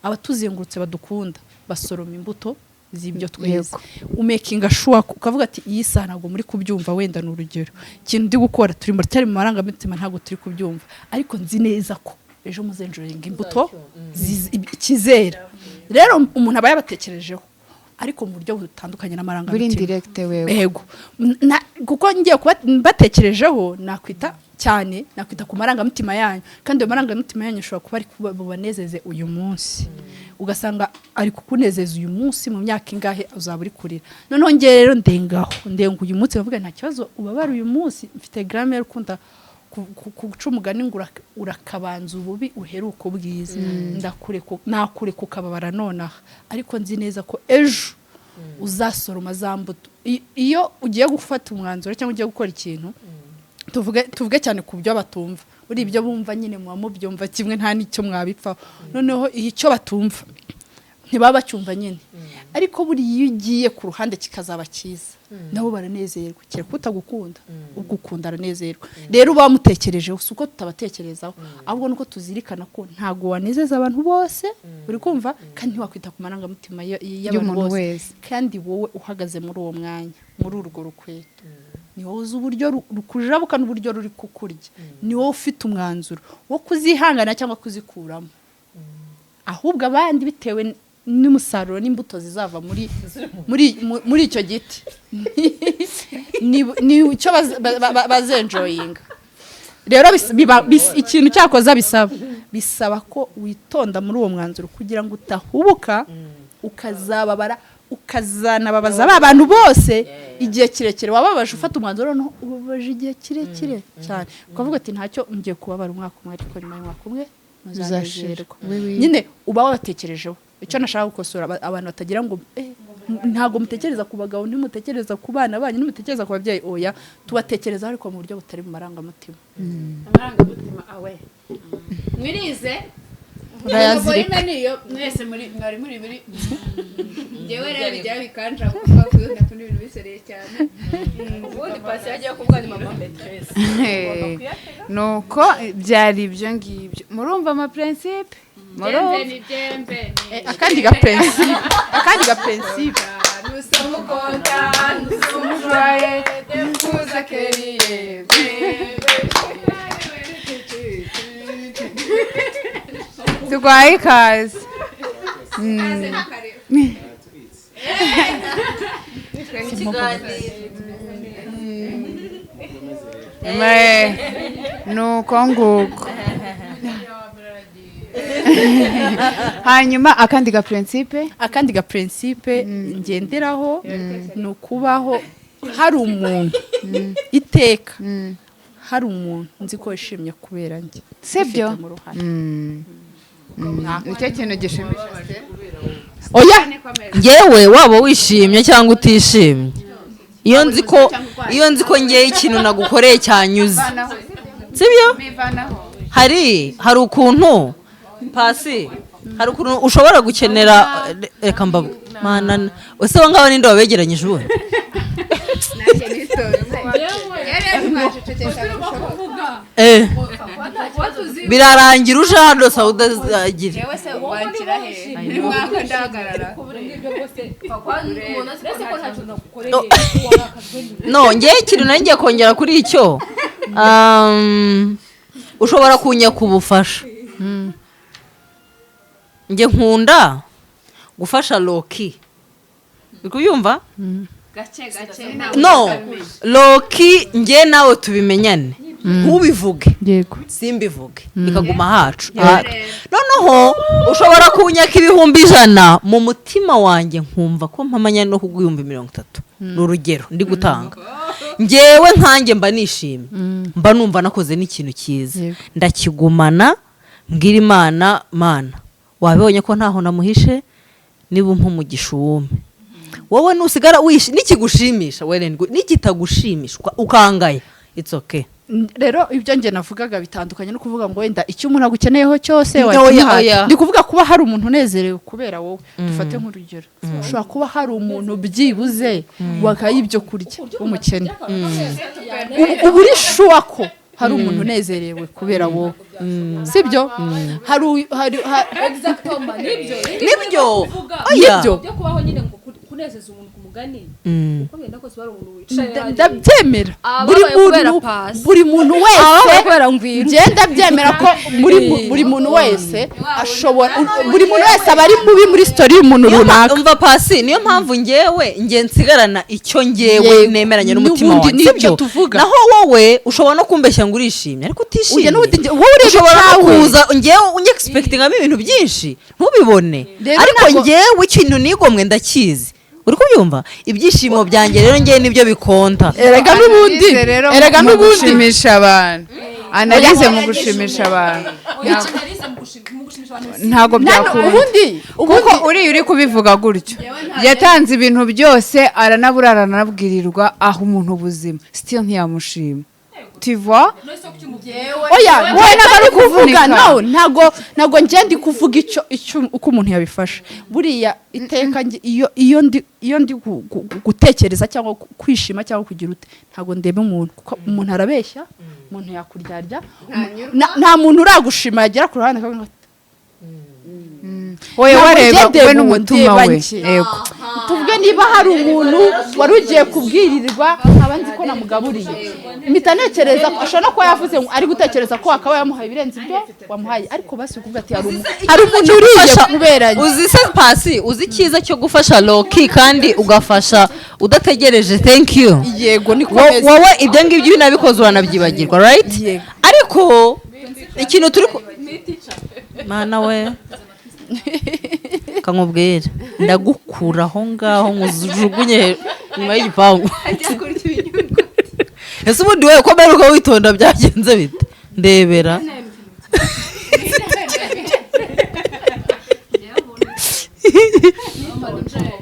[SPEAKER 4] abatuzengurutse badukunda basoroma imbuto z'ibyo tweze umekinga shuwa ukavuga ati iyi saha ntabwo muri kubyumva wenda ni urugero ikintu ndi gukora turi mu marangamutima ntabwo turi kubyumva ariko nzi neza ko ejo muzenjoringa imbuto kizera rero umuntu aba yabatekerejeho ariko mu buryo butandukanye n'amarangamutima
[SPEAKER 5] buri indirect wewe
[SPEAKER 4] yego kuko ngiye batekerejeho nakwita ku marangamutima yanyu kandi ayo marangamutima yanyu ashobora kuba ari bubanezeze uyu munsi ugasanga ari kukunezeza uyu munsi mu myaka ingahe uzaba uri kurira noneho ngiye rero ndenga uyu munsi bavuga nta kibazo ubabara uyu munsi mfite grammaire ukunda kuca umugani ngo urakabanza ububi uheruka ubwiza nakure kukababara nonaha ariko nzi neza ko ejo uzasoroma za mbuto iyo ugiye gufata umwanzuro cyangwa ugiye gukora ikintu tuvuge cyane ku byo batumva uri ibyo bumva nyine muba mubyumva kimwe nta n'icyo mwabipfaho noneho icyo batumva ntibaba bacyumva nyine ariko buri iyo ugiye ku ruhande kikazaba cyiza nabo baranezerwa kera kutagukunda ugukunda aranezerwa rero uba wamutekerejeho si uko tutabatekerezaho ahubwo nuko tuzirikana ko ntago wanezeza abantu bose uri kumva kandi ntiwakwita ku marangamutima y'abantu bose kandi wowe uhagaze muri uwo mwanya muri urwo rukweto ni wowe uzi uburyo rukujabuka n'uburyo ruri kukurya ni wowe ufite umwanzuro wo kuzihangana cyangwa kuzikuramo ahubwo abandi bitewe n'umusaruro n'imbuto zizava muri icyo giti ni icyo bazenjoyinga rero ikintu cyakoza bisaba ko witonda muri uwo mwanzuro kugira ngo utahubuka ukazanababaza ba bantu bose igihe kirekire wababaje ufata umwanzuro no ubabaje igihe kirekire cyane ukavuga ati ntacyo ngiye kubabara umwaka umwe ariko nyuma y'umwaka umwe muzashirwa nyine uba wabatekerejeho icyo nashaka gukosora abantu batagira ngo ntago mutekereza ku bagabo ntimutekereza ku bana banyu ntimutekereza ku babyeyi oya tubatekereza ariko mu buryo butari mu marangamutima
[SPEAKER 3] amarangamutima awe mwirize urayazirika niyo mwese mwari muri ngewe rero bijya bikanja kuko nakunda ibintu bisereye cyane ubundi pasi yagiye kubwira mama maîtresse
[SPEAKER 5] nuko byari ibyo ngibyo murumva ama principe
[SPEAKER 4] akandi ga principe
[SPEAKER 3] nusomo konta nusomo joye kuza keriye
[SPEAKER 5] turwaye ikaze nuko nguko hanyuma akandi ga principe ngenderaho ni ukubaho hari umuntu iteka hari umuntu nzi ko yishimye kubera njye sibyo nicyo kintu gishimishije
[SPEAKER 1] oya ngewe waba wishimye cyangwa utishimye iyo nzi ko ngewe ikintu nagukoreye cyanyuze sibyo hari ukuntu pasi hari ukuntu ushobora gukenera reka mana ese bo ngabo ninde wabegeranyije ubu birarangira uje hano Sauda zagira no ngiye ikintu nari ngiye kongera kuri icyo ushobora kunyaka ubufasha njye nkunda gufasha Loki uri kubyumva no Loki njye nawe tubimenyane ntubivuge simbivuge bikaguma hacu noneho ushobora kunyaka 1,100 mu mutima wanjye nkumva ko mpamanya no kugwa 30,000 n'urugero ndi gutanga njyewe nkanjye mba nishimye mba numva nakoze n'ikintu cyiza ndakigumana mbwira Imana mana wabonye ko ntaho namuhishe niba umugisha uwume wowe nusigara nikigushimisha werendwe nikitagushimisha ukangaye it's okay.
[SPEAKER 4] Rero ibyo nge navugaga bitandukanye no kuvuga ngo wenda icyo umuntu agukeneyeho cyose wakihaye ndi kuvuga kuba hari umuntu unezerewe kubera wowe dufate nk'urugero ushobora kuba hari umuntu byibuze wakaye ibyo kurya umukene ubu uri shuwa ko hari umuntu unezerewe kubera wowe sibyo hari
[SPEAKER 1] nibyo
[SPEAKER 6] byo kubaho nyine ngo kunezeza umuntu kumugani uko benda kose bari umuntu wicaye
[SPEAKER 4] ndabyemera buri muntu wese ngenda byemera ko buri muntu wese ashobora buri muntu wese aba ari mubi muri story y'umuntu runaka
[SPEAKER 1] umva pasi niyo mpamvu ngewe nsigarana icyo ngewe nemeranye n'umutima wanjye sibyo naho wowe ushobora no kumbeshya ngo urishimye ariko utishimye
[SPEAKER 4] wowe
[SPEAKER 1] ushobora kuza ngewe unexpectingamo ibintu byinshi ntubibone ariko ngewe ikintu nigomwe ndakizi uri kubyumva ibyishimo byanjye rero ngewe nibyo bikonta
[SPEAKER 5] erega n'ubundi gushimisha abantu analize mu gushimisha abantu ntago byakunda kuko uri kubivuga gutyo yatanze ibintu byose aranaburara aranabwirirwa aho umuntu ubuzima still ntiyamushima tiva
[SPEAKER 4] oya wowe nabari kuvuga ntago ngende kuvuga icyo uko umuntu yabifasha buriya iteka iyo ndi gutekereza cyangwa kwishima cyangwa kugira ute ntago ndebe umuntu kuko umuntu arabeshya umuntu yakuryarya nta muntu uragushima yagera ku ruhande akavuga
[SPEAKER 5] oya wareba we n'umutima we
[SPEAKER 4] yego tuvuge niba hari umuntu wari ugiye kubwirirwa abanzi ko namugaburiye mitanekereza ashobora no kuba yavuze ari gutekereza ko akaba yamuhaye ibirenze ibyo wamuhaye ariko basi kuvuga ati hari umuntu uriye kuberanye
[SPEAKER 1] uzi se pasi uzi cyiza cyo gufasha Loki kandi ugafasha udategereje thank you
[SPEAKER 4] yego niko
[SPEAKER 1] wowe ibyo ngibyo nabikoze uranabyibagirwa right ariko ikintu turi mana we kamubwira ndagukura aho ngaho nkujugunye nyuma y'igipangu ese ubundi wewe ko meruka witonda byagenze bite ndebera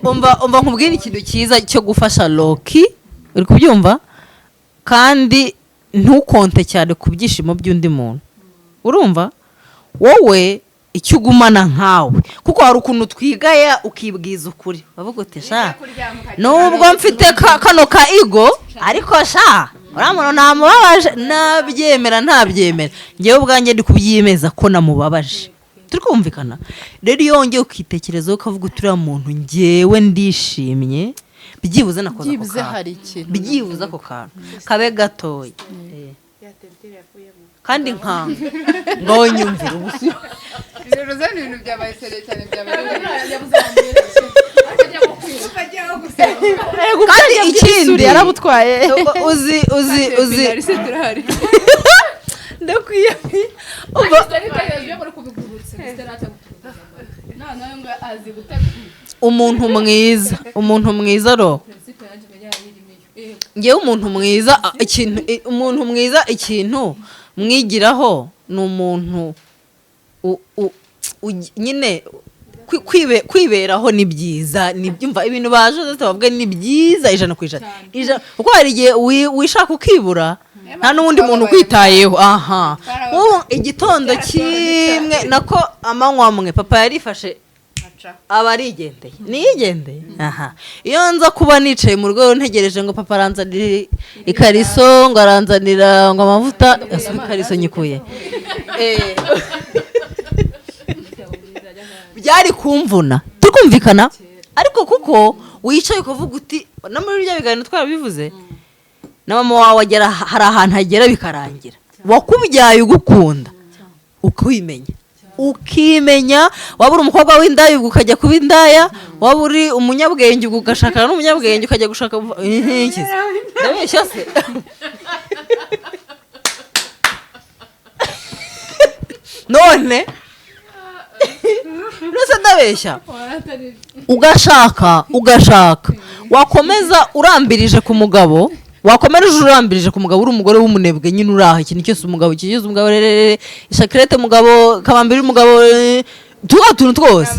[SPEAKER 1] umva nkubwira ikintu cyiza cyo gufasha Loki uri kubyumva kandi ntukonte cyane ku byishimo by'undi muntu urumva wowe icyo ugumana nkawe kuko hari ukuntu twigaya ukibwiza ukuri bavuga uti sha nubwo mfite kano ka ego ariko sha uramuntu namubabaje nabyemera ntabyemera ngewe ubwanjye ndi kubyiyemeza ko namubabaje turi kumvikana rero yongeye ukitekerezaho ukavuga uti uriya muntu ngewe ndishimye byibuze nakoze ako kantu byibuze ako kantu kabe gatoya kandi nkanga ngo nyumvire ubusiro
[SPEAKER 5] rozani ibintu byabaye sere cyane byabaye
[SPEAKER 1] kandi ikindi
[SPEAKER 4] yarabutwaye
[SPEAKER 1] uzi ndakwiye umuntu mwiza ro ngewe umuntu mwiza ikintu mwigiraho ni umuntu nyine kwiberaho ni byiza nibyumva ibintu baje bavuga ni byiza 100%. Kuko hari igihe wishaka ukibura nta n'undi muntu ukwitayeho. Aha ubu igitondo kimwe nako amanywa amwe papa yarifashe aba arigendeye niyigendeye. Aha iyo nza kuba nicaye mu rugo ntegereje ngo papa aranzanira ikariso ngo aranzanira ngo amavuta ikariso nyikuye byari kumvuna tukumvikana. Ariko kuko wicaye ukavuga uti no muri bya biganiro twarabivuze na mama wawe agera hari ahantu hagera bikarangira wakubyaye ugukunda ukimenya waba uri umukobwa w'indaya ukajya kuba indaya, waba uri umunyabwenge ugashakana n'umunyabwenge ukajya gushaka iki ndabeshya se none nose ndabeshya ugashaka wakomeza urambirije ku mugabo uri umugore w'umunebwe nyine uraha ikintu cyose umugabo kigize umugabo ishakirete mugabo kabambiri umugabo tuntu twose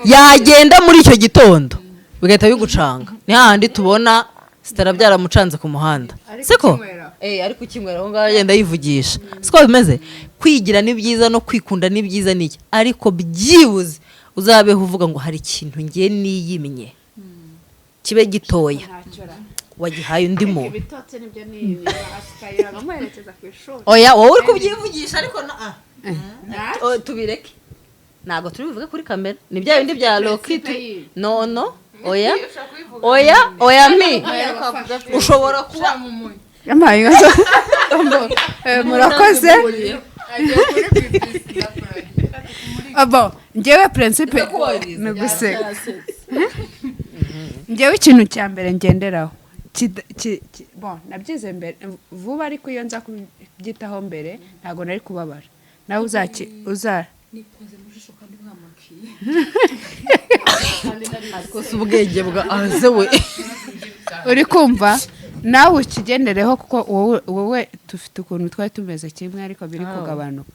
[SPEAKER 1] yagenda muri icyo gitondo bigahita bigucanga. Ni hahandi tubona Stella byaramucanze ku muhanda siko ariko kimwera aho ngaho agenda yivugisha siko bimeze. Kwigira ni byiza no kwikunda ni byiza niki, ariko byibuze uzabeho uvuga ngo hari ikintu ngiye niyimye kibe gitoya wagihaye undi muntu. Oya wowe uri kubyivugisha ariko tubireke ntago turi bivuge kuri kamera ni bya bindi bya lokiti no oya mi ushobora kuba
[SPEAKER 5] murakoze abo njyewe principe ni guseka. Njyewe ikintu cya mbere ngenderaho nabyize mbere vuba, ariko iyo nza kubyitaho mbere ntabwo nari kubabara. Nawe
[SPEAKER 6] nikoze mu jisho kandi mwamakiye
[SPEAKER 1] ariko si ubwenge bwa azewe
[SPEAKER 5] uri kumva nawe ukigendereho, kuko wowe dufite ukuntu twari tumeze kimwe ariko biri kugabanuka.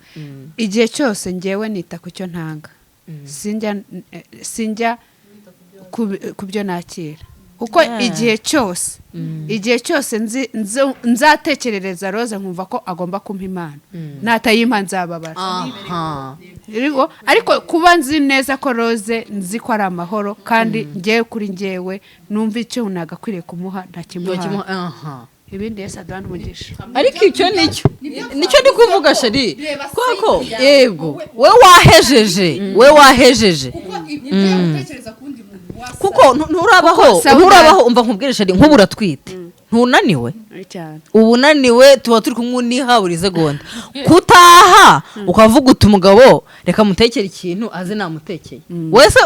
[SPEAKER 5] Igihe cyose njyewe nita ku cyo ntanga, sinjya ku byo nakira, kuko igihe cyose nzatekerereza Rose nkumva ko agomba kumpa impano, natayimpa nzababara. Ariko kuba nzi neza ko Rose nzi ko ari amahoro, kandi njyewe kuri njyewe numva icyo nagakwiriye kumuha ntakimuha. Ibindi yese aduha n'umugisha.
[SPEAKER 1] Ariko icyo nicyo ndi kuvuga sheri, koko yego we wahejeje kuko nturabaho umva nkubwire sheri nk'ubu uratwite ntunaniwe ubu unaniwe tuba turi kumwe unihaburize gonda kutaha ukavuga uti umugabo reka mutekere ikintu aze namutekeye wese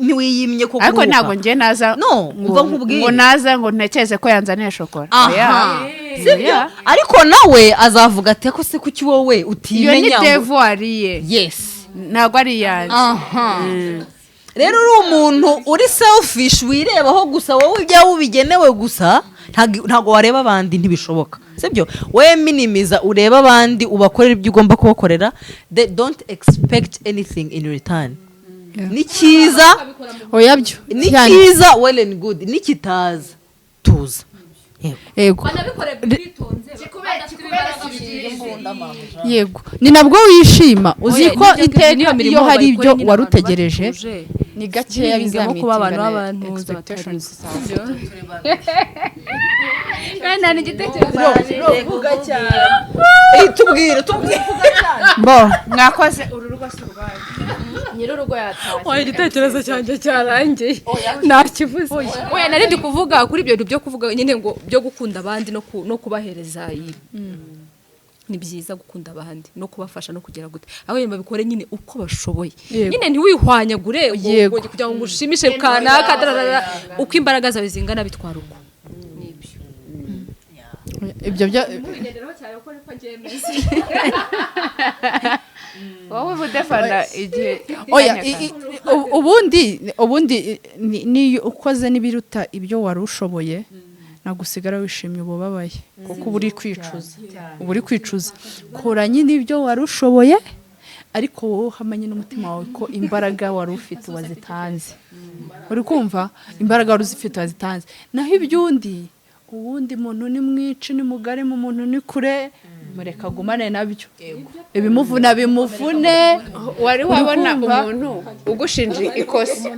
[SPEAKER 1] ntiwiyimye kuko
[SPEAKER 5] ariko ntabwo ngiye naza
[SPEAKER 1] umva nkubwire
[SPEAKER 5] ngo naza ngo ntekeze ko yanzaniye shokora.
[SPEAKER 1] Sibyo ariko nawe azavuga ati ko se kuki wowe utimenya
[SPEAKER 5] iyo ni devoir ye.
[SPEAKER 1] Yes
[SPEAKER 5] ntabwo ari yanjye.
[SPEAKER 1] Rero uri umuntu uri selfish wirebaho gusa wowe ibyawe ubigenewe gusa ntago wareba abandi ntibishoboka sibyo. We minimiza ureba abandi ubakorera ibyo ugomba kubakorera, they don't expect anything in return. Ni cyiza
[SPEAKER 4] oyabyo
[SPEAKER 1] ni cyiza well and good, ni kitaza tuza
[SPEAKER 4] yego yego ni nabwo wishima uzi ko iteka iyo hari ibyo warutegereje ni gakeya
[SPEAKER 6] kuba abantu b'abantu kandi n'igitekerezo
[SPEAKER 1] vuga cyane tubwire
[SPEAKER 5] bo mwakoze uru rugo surwaye
[SPEAKER 6] nyir'urugo yataye igitekerezo cyanjye cyarangiye nakivuze. Oya nari ndi kuvuga kuri ibyo byo kuvuga nyine ngo byo gukunda abandi no kubahereza ni byiza gukunda abandi no kubafasha no kugera gute aho yemba bikore nyine uko bashoboye nyine ntiwihwanyagure kugira ngo ushimishe kanaka uko imbaraga zawe zingana bitwara uko
[SPEAKER 4] ibyo byo
[SPEAKER 5] wowe budefana igihe
[SPEAKER 4] oya ubundi ni ukoze n'ibiruta ibyo wari ushoboye nagusigara wishimye ububabaye kuko uba uri kwicuza kora nyine ibyo wari ushoboye ariko wowe uhamanye n'umutima wawe ko imbaraga wari ufite wazitanze. Uri kumva imbaraga wari uzifite wazitanze, naho iby'undi uwundi muntu ni mwici ni mugari mu muntu ni kure mureka gumane nabyo, ibimuvuna bimuvune.
[SPEAKER 5] wari wabona umuntu ugushinja ikosa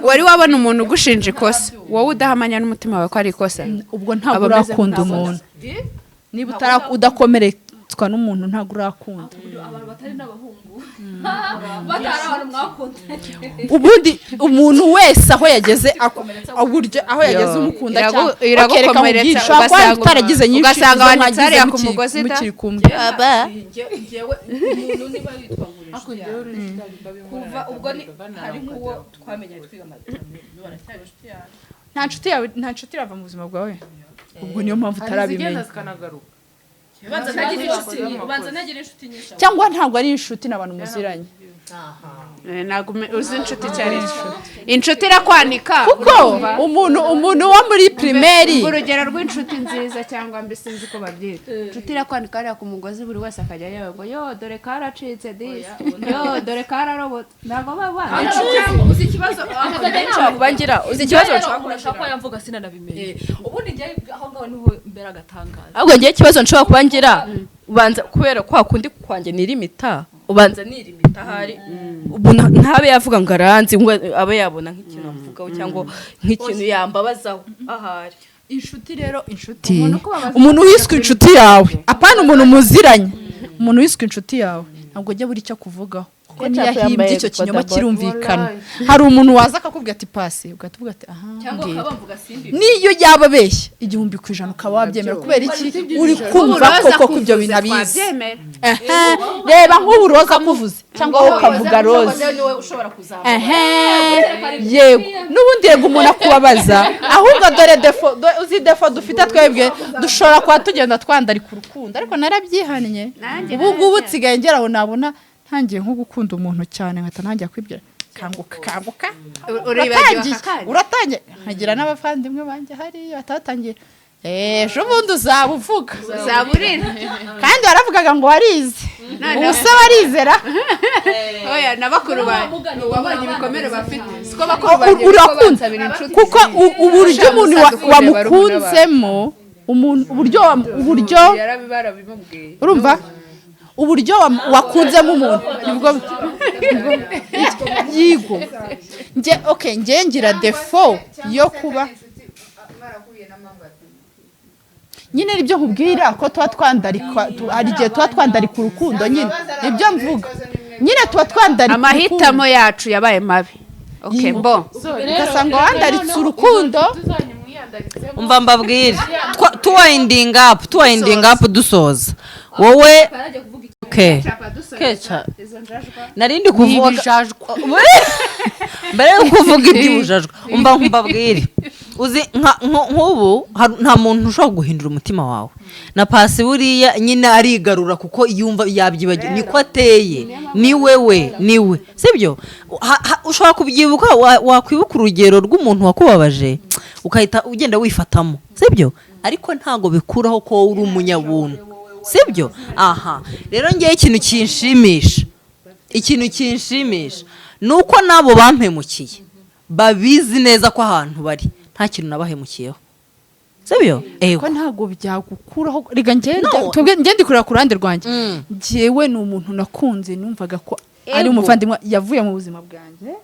[SPEAKER 5] wari wabona umuntu ugushinja ikosa wowe udahamanya n'umutima wawe ko ari ikosa,
[SPEAKER 4] ubwo ntabwo urakunda umuntu. Niba udakomeretswa n'umuntu ntabwo urakunda.
[SPEAKER 6] abantu batari n'abahungu batari abantu mwakunda
[SPEAKER 4] Ubundi umuntu wese aho yageze uburyo aho yageze umukunda cyangwa
[SPEAKER 5] iragukomeretsa ugasanga wanditse hariya ku mugozi da
[SPEAKER 6] aba ngewe umuntu niba yitwa Nkuru kuva ubwo hari nk'uwo twamenye twiga
[SPEAKER 4] nta nshuti irava mu buzima bwawe, ubwo niyo mpamvu utarabimenya.
[SPEAKER 6] ubanza nagira inshuti nyinshi
[SPEAKER 4] Cyangwa ntabwo ari inshuti n'abantu muziranye.
[SPEAKER 5] ntabwo uzi inshuti cyari inshuti irakwanika
[SPEAKER 4] Kuko umuntu wo muri primaire
[SPEAKER 5] urugero rw'inshuti nziza cyangwa mbi sinzi ko babyita, inshuti irakwanika hariya ku mugozi buri wese akajya yewe ngo yo dore karacitse disi yo dore kararobotse ntabwo baba
[SPEAKER 6] uzi ikibazo kubangira uzi ikibazo nshaka ko yamvuga sinanabimenye ubundi ngiye aho ngaho niho mbera agatangaza ahubwo ngiye ikibazo nshaka kubangira ubanza kubera kwa kundi kwanjye nirimita ubanza nirimita hari ubu ntabe yavuga ngo aranzi ngo abe yabona nk'ikintu avugaho cyangwa nk'ikintu yambabazaho ahari.
[SPEAKER 4] inshuti rero umuntu wiswe inshuti yawe apana umuntu muziranye, umuntu wiswe inshuti yawe ntabwo ajya buri cyo kuvugaho kuko niyahimbye icyo kinyoma kirumvikana. Hari umuntu waza akakubwira ati pasi ugatuvuga ati aha
[SPEAKER 6] cyangwa akabamvuga simbi
[SPEAKER 4] niyo yaba beshya 100% ukaba wabyemera kubera iki uri kumva koko ibyo bintu abizi. Reba nk'ubu Roza kuvuze cyangwa wowe ukavuga Roza yego n'ubundi yego umuntu akubabaza ahubwo dore uzi defo dufite twebwe dushobora kuba tugenda twandarika urukundo ariko narabyihannye ubu tsigaye ngeraho nabona ntangiye nko gukunda umuntu cyane nkata ntangiye kwibwira kanguka uratangiye nkagira n'abavandimwe banjye hariya batatangiye ejo bundi uzabuvuga
[SPEAKER 5] uzaburira
[SPEAKER 4] kandi waravugaga ngo warize ubuse warizera
[SPEAKER 5] oya nabakuru bawe wabonye ibikomere bafite siko bakuru bagiye
[SPEAKER 4] urakunze kuko uburyo umuntu wamukunzemo uburyo
[SPEAKER 5] yarabibara bimubwiye
[SPEAKER 4] urumva uburyo wakunzemo umuntu nibwo yigo nge ngira defo yo kuba nyine nibyo nkubwira ko tuba twandarika hari igihe tuba twandarika urukundo nyine nibyo mvuga nyine tuba twandarika
[SPEAKER 5] amahitamo yacu yabaye mabi bo
[SPEAKER 4] ugasanga wandaritse urukundo
[SPEAKER 1] umva mbabwire tuwayindinga apu dusoza wowe keca narindi kuvuga mbere yo kuvuga iby'ubujajwa umva mbabwire uzi nk'ubu nta muntu ushobora guhindura umutima wawe na pasi buriya nyine arigarura kuko yumva yabyibagiwe niko ateye niwe sibyo ushobora kubyibuka wakwibuka urugero rw'umuntu wakubabaje ukahita ugenda wifatamo sibyo ariko ntago bikuraho ko uri umunyabuntu sibyo aha rero ngiye ikintu kinshimisha nuko nabo bampemukiye babizi neza ko ahantu bari nta kintu nabahemukiyeho sibyo
[SPEAKER 4] ko ntago byagukuraho riga ngende kurira ku ruhande rwanjye njyewe ni umuntu nakunze numvaga ko ari umuvandimwe yavuye mu buzima bwanjye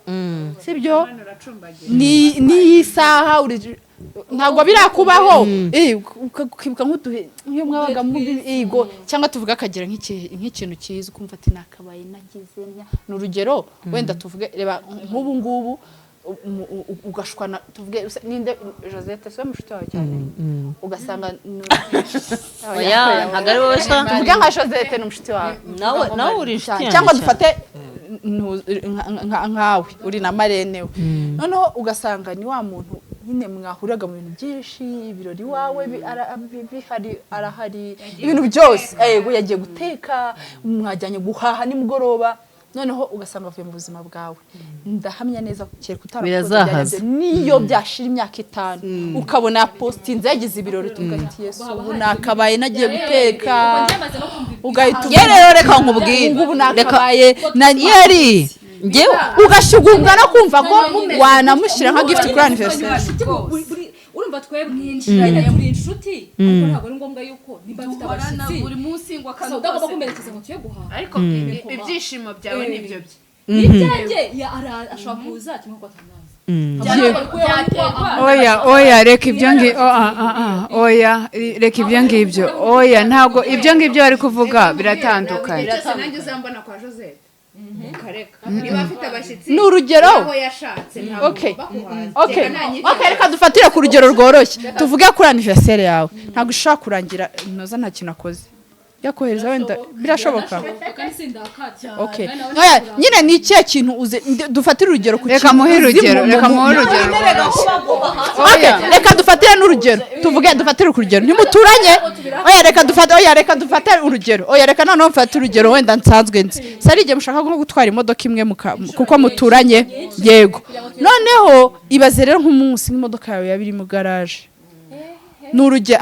[SPEAKER 4] sibyo ni isaha ntabwo birakubaho ukibuka nk'iyo mwabaga mubigo cyangwa tuvuga akagira nk'ikintu cyiza ukumva ati nakabaye nagize ni urugero wenda tuvuge reba nk'ubu ngubu ugashwana tuvuge ninde Josette se mushuti wawe cyane ugasanga
[SPEAKER 1] oya ntago ari wowe sha
[SPEAKER 4] tuvuge nka Josette ni mushuti wawe
[SPEAKER 1] nawe uri inshuti
[SPEAKER 4] cyangwa dufate nkawe uri na marene we noneho ugasanga ni wa muntu nyine mwahuriraga mu bintu byinshi ibirori wawe arahari ibintu byose yego yagiye guteka mwajyanye guhaha nimugoroba noneho ugasanga avuye mu buzima bwawe ndahamya neza kereka
[SPEAKER 1] Birazahaza.
[SPEAKER 4] niyo byashira imyaka 5 ukabona ya postinze yagize ibirori tugati Yesu ubu nakabaye nagiye guteka ugahita
[SPEAKER 1] rero reka nkubwire
[SPEAKER 4] ubu nakabaye
[SPEAKER 1] yari ngewe
[SPEAKER 4] ugashugurwa no kumva ko wanamushyira nka gift kuri anniversary
[SPEAKER 6] urumva twebwe muri inshuti ariko ntabwo ari ngombwa yuko niba mfite abashyitsi
[SPEAKER 3] buri munsi ngo
[SPEAKER 6] so udagomba kumerekeza ngo tuye guhaha
[SPEAKER 3] ariko ibyishimo byawe nibyo bye
[SPEAKER 6] n'ibyanjye ashobora kuza kimwe ko atanazi
[SPEAKER 5] oya reka ibyo ngibyo oya ntabwo ibyo ngibyo bari kuvuga biratandukanye
[SPEAKER 3] nanjye uzambona kwa Joseph kareka niba afite abashyitsi
[SPEAKER 4] ni urugero
[SPEAKER 3] aho yashatse
[SPEAKER 4] okay reka dufatire ku rugero rworoshye tuvuge kuri anniversaire yawe ntabwo ushaka kurangira noza nta kintu akoze yakohereza wenda birashoboka okay nyine ni ikihe kintu uze dufatire urugero ku
[SPEAKER 5] reka muhe urugero
[SPEAKER 4] reka dufatire n'urugero tuvuge dufatire ku rugero ntimuturanye reka dufatire urugero reka noneho mfate urugero wenda nsanzwe nzi sari igihe mushaka nko gutwara imodoka imwe kuko muturanye yego noneho ibaze rero nk'umunsi n'imodoka yawe yabiri mu garage n'urugero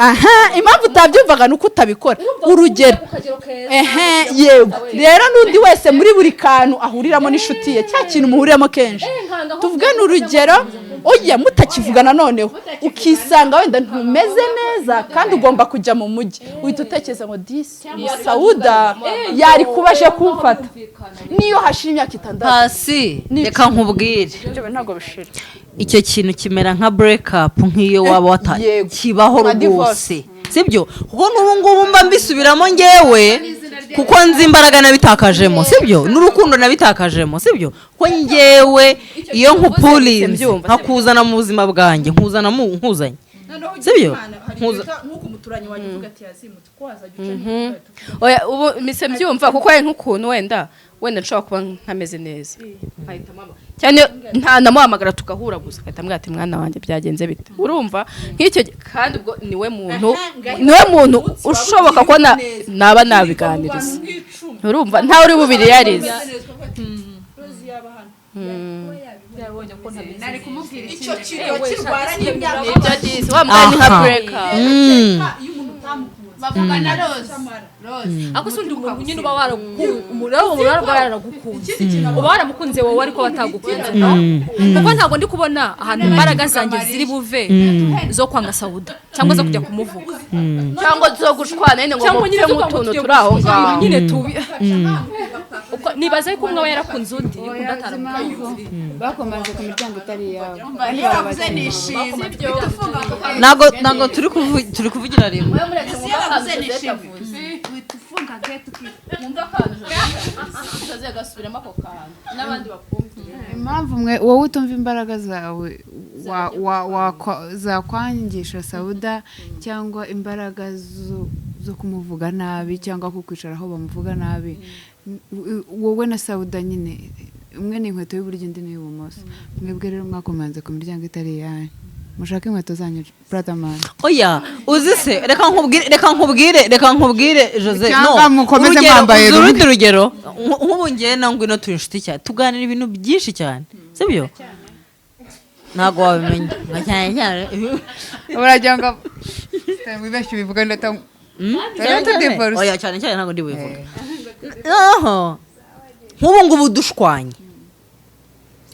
[SPEAKER 4] impamvu utabyumvaga nuko utabikora urugero yego rero n'undi wese muri buri kantu ahuriramo n'inshuti ye cya kintu muhuriramo kenshi tuvuge n'urugero mutakivugana noneho ukisanga wenda ntumeze neza kandi ugomba kujya mu mujyi uhita utekereza ngo disi Sauda yari kuba aje kumfata niyo hashira imyaka 6
[SPEAKER 1] pasi reka nkubwire
[SPEAKER 4] ntabwo bishira
[SPEAKER 1] icyo kintu kimera nka break up nk'iyo waba kibaho rwose sibyo kuko n'ubu ngubu mba mbisubiramo ngewe kuko nzi imbaraga nabitakajemo sibyo n'urukundo nabitakajemo sibyo ko ngewe iyo nkupurinze nkakuzana mu buzima bwanjye nkuzanye sibyo
[SPEAKER 4] nk'uko umuturanyi wanjye uvuga ati yazimutse ko waza guca
[SPEAKER 7] oya ubu mise mbyumva kuko ari nk'ukuntu wenda nshobora kuba ntameze neza nkahita mama cyane ntanamuhamagara tugahura gusa nkahita mbwira ati mwana wanjye byagenze bite urumva nk'icyo kandi ubwo niwe muntu ushoboka ko naba nabiganiriza urumva ntawe uri bubiri yarize
[SPEAKER 3] nari kumubwira
[SPEAKER 4] icyo kintu kirwaranye imyaka
[SPEAKER 7] ibyo disi wa mwana nka break
[SPEAKER 3] bavugana Rose
[SPEAKER 6] ako sundi umuntu nyine uba waragukunze uba waramukunze wowe ariko batagukunze kuko ntabwo ndi kubona ahantu imbaraga zanjye ziri buve zo kwanga Sauda cyangwa zo kujya kumuvuga
[SPEAKER 7] cyangwa zo gushwana nyine ngo mupfe mu tuntu turi aho ngaho
[SPEAKER 6] nyine tubi nibaza ko umwe yarakunze undi ukunda ataramukunze
[SPEAKER 5] bakomeje ku miryango itari yawe
[SPEAKER 3] yavuze nishimye
[SPEAKER 1] ntabwo turi kuvugira rimwe
[SPEAKER 3] yavuze nishimye witufunga gate
[SPEAKER 6] mwumva kantu agasubiramo ako kantu n'abandi bakumvira
[SPEAKER 5] impamvu wowe utumva imbaraga zawe zakwangisha Sauda cyangwa imbaraga zo kumuvuga nabi cyangwa kukwicara aho bamuvuga nabi wowe na Sauda nyine umwe ni inkweto y'uburyo undi ni y'ubumoso mwebwe rero mwakomanze ku miryango itari yanyu mushaka inkweto zanyu brotherman
[SPEAKER 1] oya uzi se reka nkubwire Jose
[SPEAKER 5] no mukomeze mwambaye
[SPEAKER 1] urundi rugero nk'ubu ngiye na Ngwino turi inshuti cyane tuganira ibintu byinshi cyane sibyo ntago wabimenya nka cyane
[SPEAKER 5] uragira ngo wibeshye ubivuga ndata
[SPEAKER 1] oya cyane ntago ndi bubivuga nk'ubu ngubu dushwanye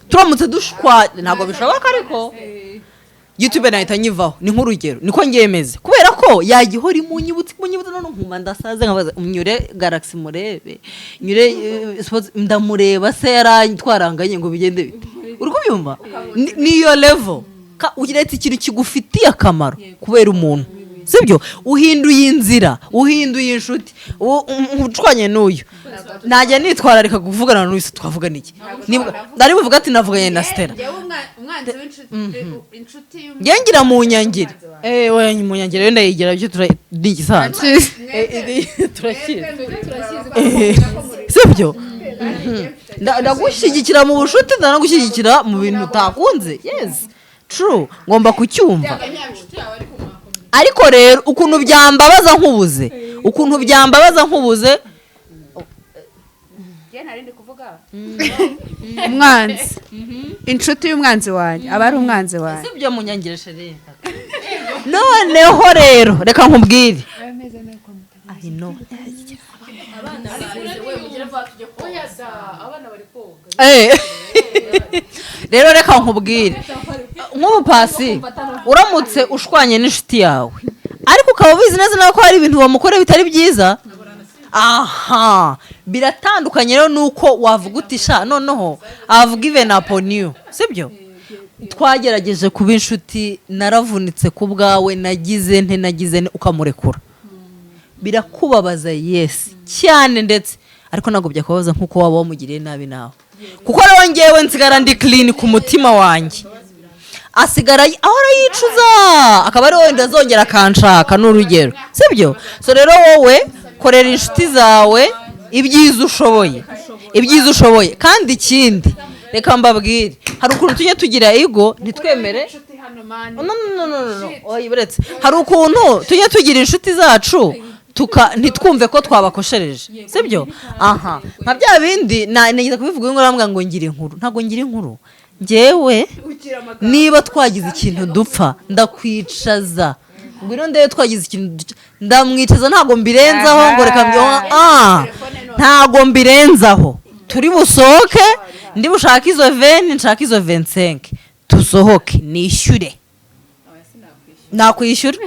[SPEAKER 1] turamutse dushwanye ntabwo bishoboka ariko YouTube nahita nyivaho ni nk'urugero niko ngemeze kubera ko yagihora imunyibutse none nkuma ndasaze nkabaza umnyure Galaxy murebe nyure ndamureba se yarantwaranganye ngo bigende bite uri kubyumva niyo level ugiretse ikintu kigufitiye akamaro kubera umuntu sibyo uhinduye inzira uhinduye inshuti ucwanye n'uyu najya nitwararika kuvugana n'uyu twavugana iki ndari buvuga ati navuganye na Stella
[SPEAKER 3] umwanzi w'inshuti
[SPEAKER 1] ngira mu nyangire oya mu nyangire wenda yigira byo ni igisanzwe turakizi sibyo ndagushyigikira mu bushuti ndanagushyigikira mu bintu utakunze yes true ngomba kucyumva ariko rero ukuntu byambabaza nkubuze
[SPEAKER 3] je narindi kuvuga
[SPEAKER 5] umwanzi inshuti y'umwanzi wanjye aba ari umwanzi wanjye
[SPEAKER 1] sibyo munyangireshe rero noneho rero reka nkubwire I know rero reka nkubwire nk'ubu Paccy uramutse ushwanye n'inshuti yawe ariko ukaba ubizi neza nawe ko hari ibintu wamukoreye bitari byiza aha biratandukanye rero nuko wavuga utisha noneho avuga even upon you sibyo twagerageje kuba inshuti naravunitse ku bwawe nagize nte ukamurekura birakubabaza yes cyane ndetse ariko ntabwo byakubabaza nkuko waba wamugiriye nabi nawe kuko rero ngewe nsigara ndi clean ku mutima wanjye asigara ahora yicuza akaba ari wowe ndazongera akanshaka n'urugero sibyo so rero wowe korera inshuti zawe ibyiza ushoboye kandi ikindi reka mbabwire hari ukuntu tujye tugira ego ntitwemere oyiburetse hari ukuntu tujye tugira inshuti zacu ntitwumve ko twabakoshereje sibyo aha nka bya bindi nigeze kubivuga ngo ngo ngira inkuru ntabwo ngira inkuru njyewe niba twagize ikintu dupfa ndakwicaza ngwino ndebe twagize ikintu ndamwicaza ntabwo mbirenzaho ngo reka ntabwo mbirenzaho turi busohoke ndi bushaka izo 20 nshaka izo 25 tusohoke nishyure nakwishyura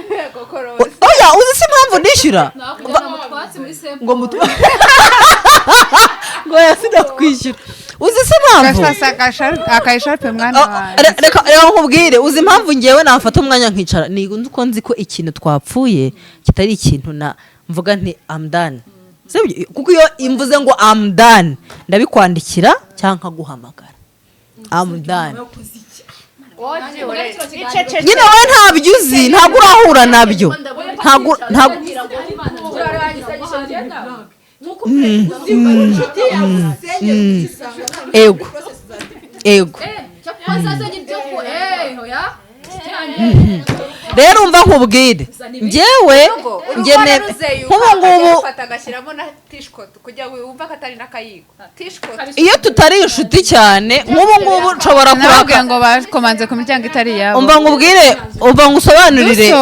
[SPEAKER 1] oya uzi se impamvu nishyura ngo mutwa ngo yasida kwishyura uzi se impamvu
[SPEAKER 5] akayishape mwana wawe
[SPEAKER 1] reka nkubwire uzi impamvu ngewe nafata umwanya nkicara niko nzi ko ikintu twapfuye kitari ikintu na mvuga nti I'm done kuko iyo imvuze ngo I'm done ndabikwandikira cyangwa nkaguhamagara I'm done nyine wowe ntabyo uzi ntabwo urahura nabyo ego rero umva nkubwire njyewe nk'ubu ngubu iyo tutari inshuti cyane nk'ubu ngubu nshobora kuraka
[SPEAKER 5] ngo bakomanze ku miryango itari yabo
[SPEAKER 1] umva nkubwire umva ngusobanurire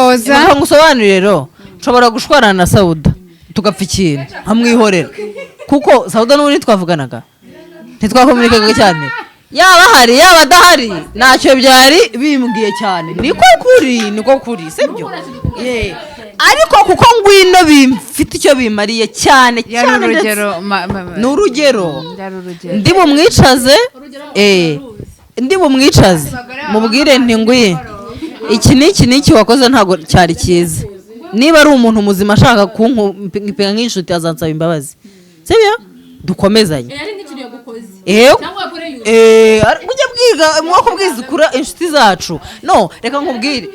[SPEAKER 1] rero nshobora gushwarana na Sauda tugapfa ikintu nkamwihorera kuko Sauda n'ubundi twavuganaga ntitwakomunikaga cyane yaba hari yaba adahari ntacyo byari bimbwiye cyane niko kuri sibyo ariko kuko ngwino bimfite icyo bimariye cyane ni urugero ndi bumwicaze mubwire nti ngwiye iki n'iki wakoze ntabwo cyari cyiza niba ari umuntu muzima ashaka kumpinga nk'inshuti azansaba imbabazi sibyo dukomezanye ujya bwiga mwako bwizukura inshuti zacu no reka nkubwire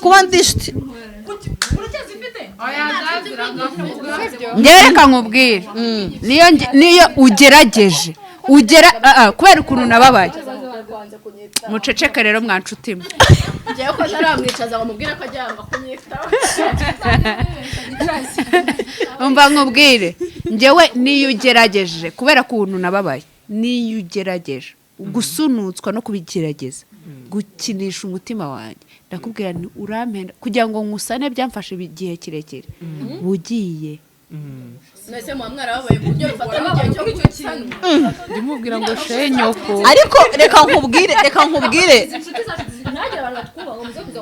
[SPEAKER 1] kuba ndi inshuti
[SPEAKER 5] reka nkubwire niyo ugerageje kubera ukuntu nababaye muceceke rero mwanshuti mwe
[SPEAKER 7] ngewe ko ntaramwicaza ngo mubwire ko ajyanga kunyitaho
[SPEAKER 5] umva nkubwire njyewe niyo ugerageje kubera ukuntu nababaye niyo ugerageje gusunutswa no kubigerageza gukinisha umutima wanjye ndakubwira nti urampenda kugira ngo nkusane byamfashe igihe kirekire bugiye
[SPEAKER 7] nese mu mwara wabaye buryo bifata n'igihe cyo gusana
[SPEAKER 2] ndimubwira ngo shenyoko
[SPEAKER 1] ariko reka nkubwire
[SPEAKER 7] inshuti zacu zinagira abantu twubaho muze kuza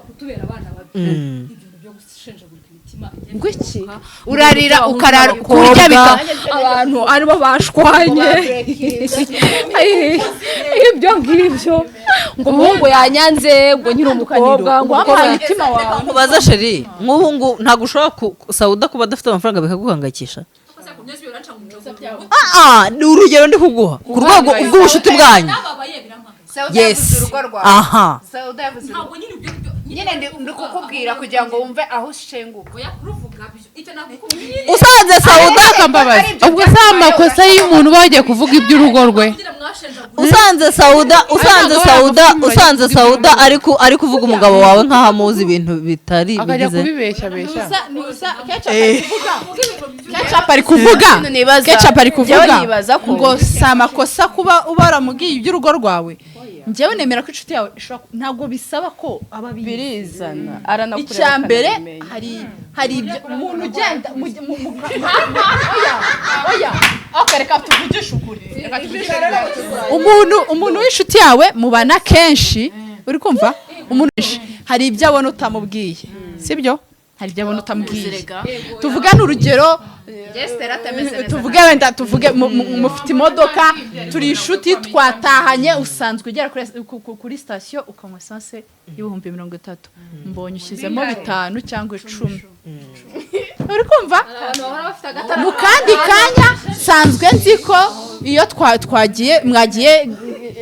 [SPEAKER 7] kutubera abana babi ibintu byo gushenjagurika imitima
[SPEAKER 5] ngwiki urarira ukarara kurya bika
[SPEAKER 6] abantu aribo bashwanye ibyo ngibyo ngo umuhungu yanyanze ngo nyiri umukobwa ngo wambaye imitima wawe
[SPEAKER 1] nkubaza sheri nk'ubu ntabwo ushobora Sauda kuba adafite amafaranga bikaguhangayikisha ni urugero ndi kuguha ku rwego rw'ubucuti bwanyu yes aha
[SPEAKER 5] nyine ndi kukubwira kugira ngo wumve aho ushenguka
[SPEAKER 1] usanze Sauda
[SPEAKER 2] akambabaza ubwo si amakosa y'umuntu bagiye kuvuga iby'urugo rwe
[SPEAKER 1] usanze Sauda ari kuvuga umugabo wawe nk'aho amuzi ibintu bitari
[SPEAKER 2] akajya
[SPEAKER 1] bigize
[SPEAKER 2] kubibeshya besha
[SPEAKER 4] Ketchup ari kuvuga ngo si amakosa kuba ubaramubwiye iby'urugo rwawe njyewe nemera ko inshuti yawe ntabwo bisaba ko aba
[SPEAKER 7] birizana aranakureba
[SPEAKER 4] icyambere hari ibyo umuntu ugenda oya reka tuvugishe ukuri umuntu w'inshuti yawe mubana kenshi uri kumva umuntu hari ibyo abona utamubwiye sibyo hari ibyo abona utamubwiye tuvuga n'urugero tuvuge mufite imodoka turi inshuti twatahanye usanzwe ugera kuri sitasiyo ukanywa esanse y'ibihumbi 30 mbonye ushyizemo 5 cyangwa 10 uri kumva mu kandi kanya nsanzwe nzi ko iyo mwagiye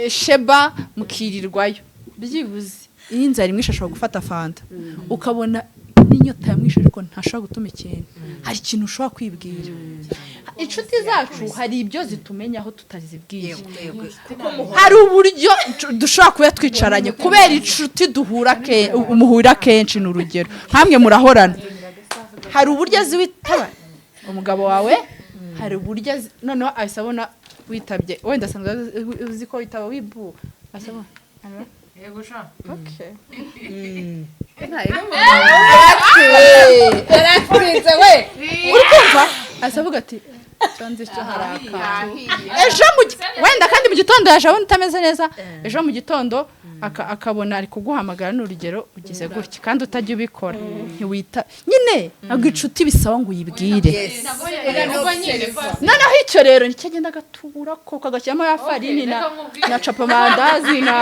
[SPEAKER 4] sheba mukirirwayo byibuze iyi nzara imwe ishobora gufata fanta ukabona n'inyota yamwishe ariko ntashobora gutuma ikintu hari ikintu ushobora kwibwira inshuti zacu hari ibyo zitumenyaho tutazibwiye hari uburyo dushobora kuba twicaranye kubera inshuti muhura kenshi n'urugero nkamwe murahorana hari uburyo witaba umugabo wawe hari uburyo noneho ahise abona witabye wenda asanzwe uzi ko witaba wibu asaba
[SPEAKER 2] yego sha
[SPEAKER 4] aratwitse we urumva asavuga ati cyanze cyo haraka ejo wenda kandi mu gitondo yaje abona utameze neza ejo mu gitondo akabona ari kuguhamagara n'urugero ugize gutya kandi utajya ubikora ntiwita nyine ntabwo inshuti bisaba ngo uyibwire noneho icyo rero nicyo agenda agatubura ko kagashyiramo ya farini na capamandazi na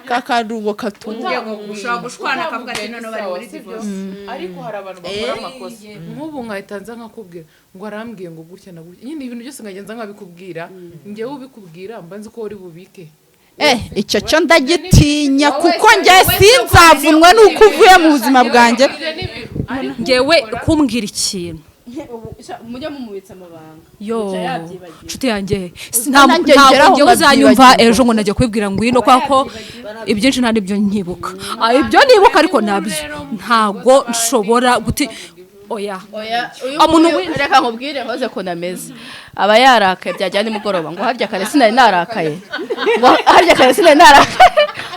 [SPEAKER 4] kakarugo katunga
[SPEAKER 3] ushobora gushwana akavuga ati none bari muri divorce
[SPEAKER 2] ariko hari abantu bakora amakosa nk'ubu nkahitanza nkakubwira ngo arambwiye ngo gutya na gutya nyine ibintu byose ngagenza nkabikubwira njyewe ubikubwira mba nzi ko uri bubike
[SPEAKER 4] icyo cyo ndagitinya kuko njye sinzavunwa nuko uvuye mu buzima bwanjye
[SPEAKER 6] njyewe kumbwira ikintu
[SPEAKER 7] mujya mumubitsa amabanga
[SPEAKER 6] yo nshuti yanjye ntabwo uzanyumva ejo ngo najya kubibwira ngwino kuko ibyinshi nta nibyo nkibuka ibyo nibuka ariko nabyo ntabwo nshobora guti oya
[SPEAKER 7] umuntu reka nkubwire hoze ko nameze aba yarakaye byajyana nimugoroba ngo harya kare sinari narakaye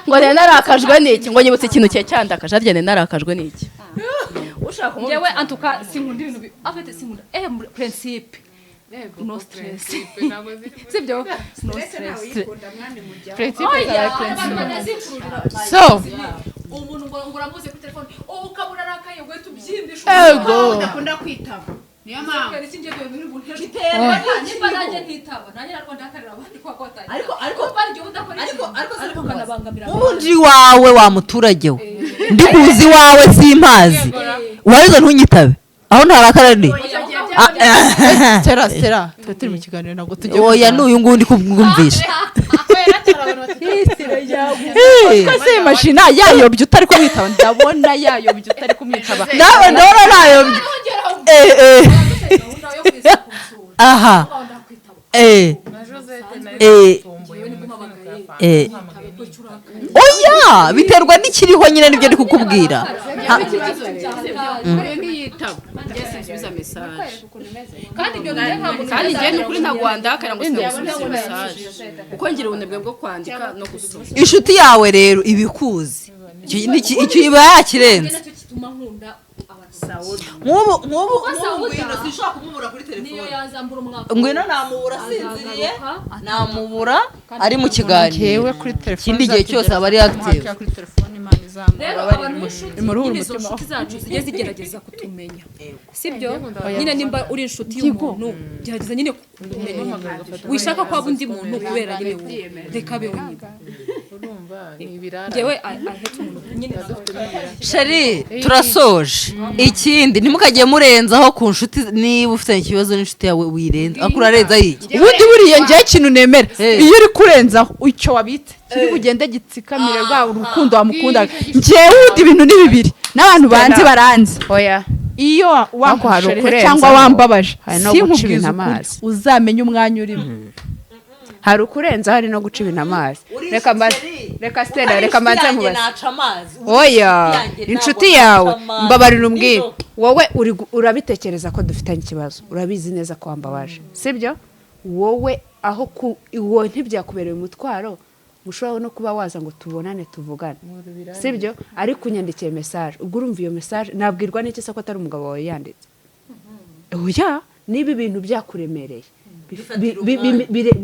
[SPEAKER 7] ngo nari narakajwe n'iki ngo nyibutse ikintu cye cyandakaje harya nari narakajwe n'iki
[SPEAKER 6] ushaka yewe antuka sinkunda ibintu afite sinkunda principe no stress sibyo no stress
[SPEAKER 4] so
[SPEAKER 6] umuntu ngo uramuze kuri telefone ukabura arakaye ngo tubyindishe
[SPEAKER 4] ego
[SPEAKER 3] akunda kwitaba niyo mpamvu
[SPEAKER 1] ubundi wawe wa muturage we ndi kuzi wawe simpazi warizo ntunyitabe aho ntarakara ni
[SPEAKER 4] Stella turi mu kiganiro ntabwo tujye
[SPEAKER 1] oya n'uyu nguyu ndi kubwumvisha
[SPEAKER 4] twese mashina yayobye utari kumwitaba ndabona yayobye utari kumwitaba
[SPEAKER 1] nawe ndabona nayobye aha oya biterwa n'ikiriho nyine nibyo ndi kukubwira
[SPEAKER 7] kandi njye n'ukuri ntabwo wandakara ngo sinagusubize message uko ngira ubunebwe bwo kwandika no gusoma
[SPEAKER 1] inshuti yawe rero ibikuzi icyo iba yakirenze nk'ubu ngwino sinshobora kumubura kuri telefone ngwino namubura asinziriye namubura ari mu kiganiro ikindi gihe cyose aba ari active
[SPEAKER 6] rero abantu inshuti zacu zijye zigerageza kutumenya sibyo nyine nimba uri inshuti y'umuntu gerageza nyine kumenya wishaka ko undi muntu kubera nyine reka be wenyine njyewe ahetse umuntu nyine
[SPEAKER 1] sheri turasoje ikindi ntimukagiye murenzaho ku nshuti niba ufite ikibazo n'inshuti yawe wirenza akura arenza yiki
[SPEAKER 4] ubundi buriye njye ikintu nemera iyo uri kurenzaho icyo wabitse kiri bugende gitsikamire rwa urukundo wamukundaga njyewe undi ibintu ni bibiri n'abantu banzi baranzi
[SPEAKER 5] oya
[SPEAKER 4] iyo wakuharukure cyangwa wambabaje sinkubwiza ukuri uzamenye umwanya urimo
[SPEAKER 5] hari ukurenza hari no guca ibintu amazi reka Stella reka mbanze nkubaze oya inshuti yawe mbabarira umbwire wowe urabitekereza ko dufitanye ikibazo urabizi neza ko wambabaje sibyo wowe aho wowe ntibyakubereye umutwaro mushobora no kuba waza ngo tubonane tuvugane sibyo ariko unyandikiye message ubwo urumva iyo message nabwirwa n'iki se ko atari umugabo wawe yanditse oya niba ibintu byakuremereye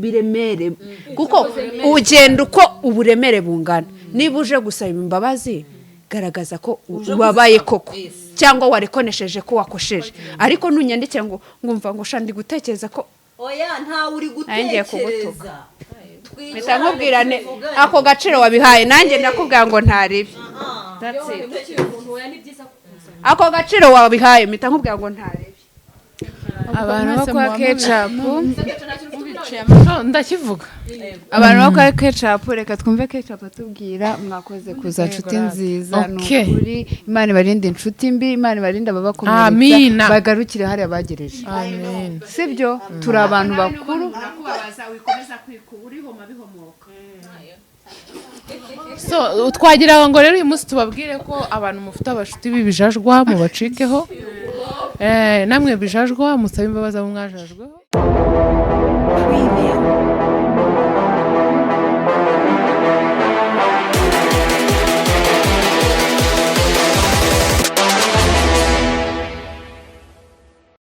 [SPEAKER 5] biremere kuko ugenda uko uburemere bungana niba uje gusaba imbabazi garagaza ko wabaye koko cyangwa warekonesheje ko wakosheje ariko nunyandike ngo ngumva ngo shandi gutekereza ko
[SPEAKER 1] oya nta uri gutekereza
[SPEAKER 5] mpita nkubwirane ako gaciro wabihaye nanjye ndakubwira ngo ntarebe ako gaciro wabihaye mpita nkubwira ngo ntarebe
[SPEAKER 2] abantu bo kwa kecapu ndakivuga
[SPEAKER 5] abantu bo kwa kecapu reka twumve kecapu atubwira mwakoze kuza nshuti nziza n'ukuri Imana ibarinde inshuti mbi Imana ibarinde ababakomeretsa bagarukire hariya bagereje
[SPEAKER 2] amen
[SPEAKER 5] sibyo turi abantu bakuru
[SPEAKER 4] nakubabaza wikomeza kwikubura bihomoka
[SPEAKER 2] so twagira ngo rero uyu munsi tubabwire ko abantu mufite abashuti b'ibijajwa mubacikeho namwe bijajwa musabe imbabazi abo mwajajweho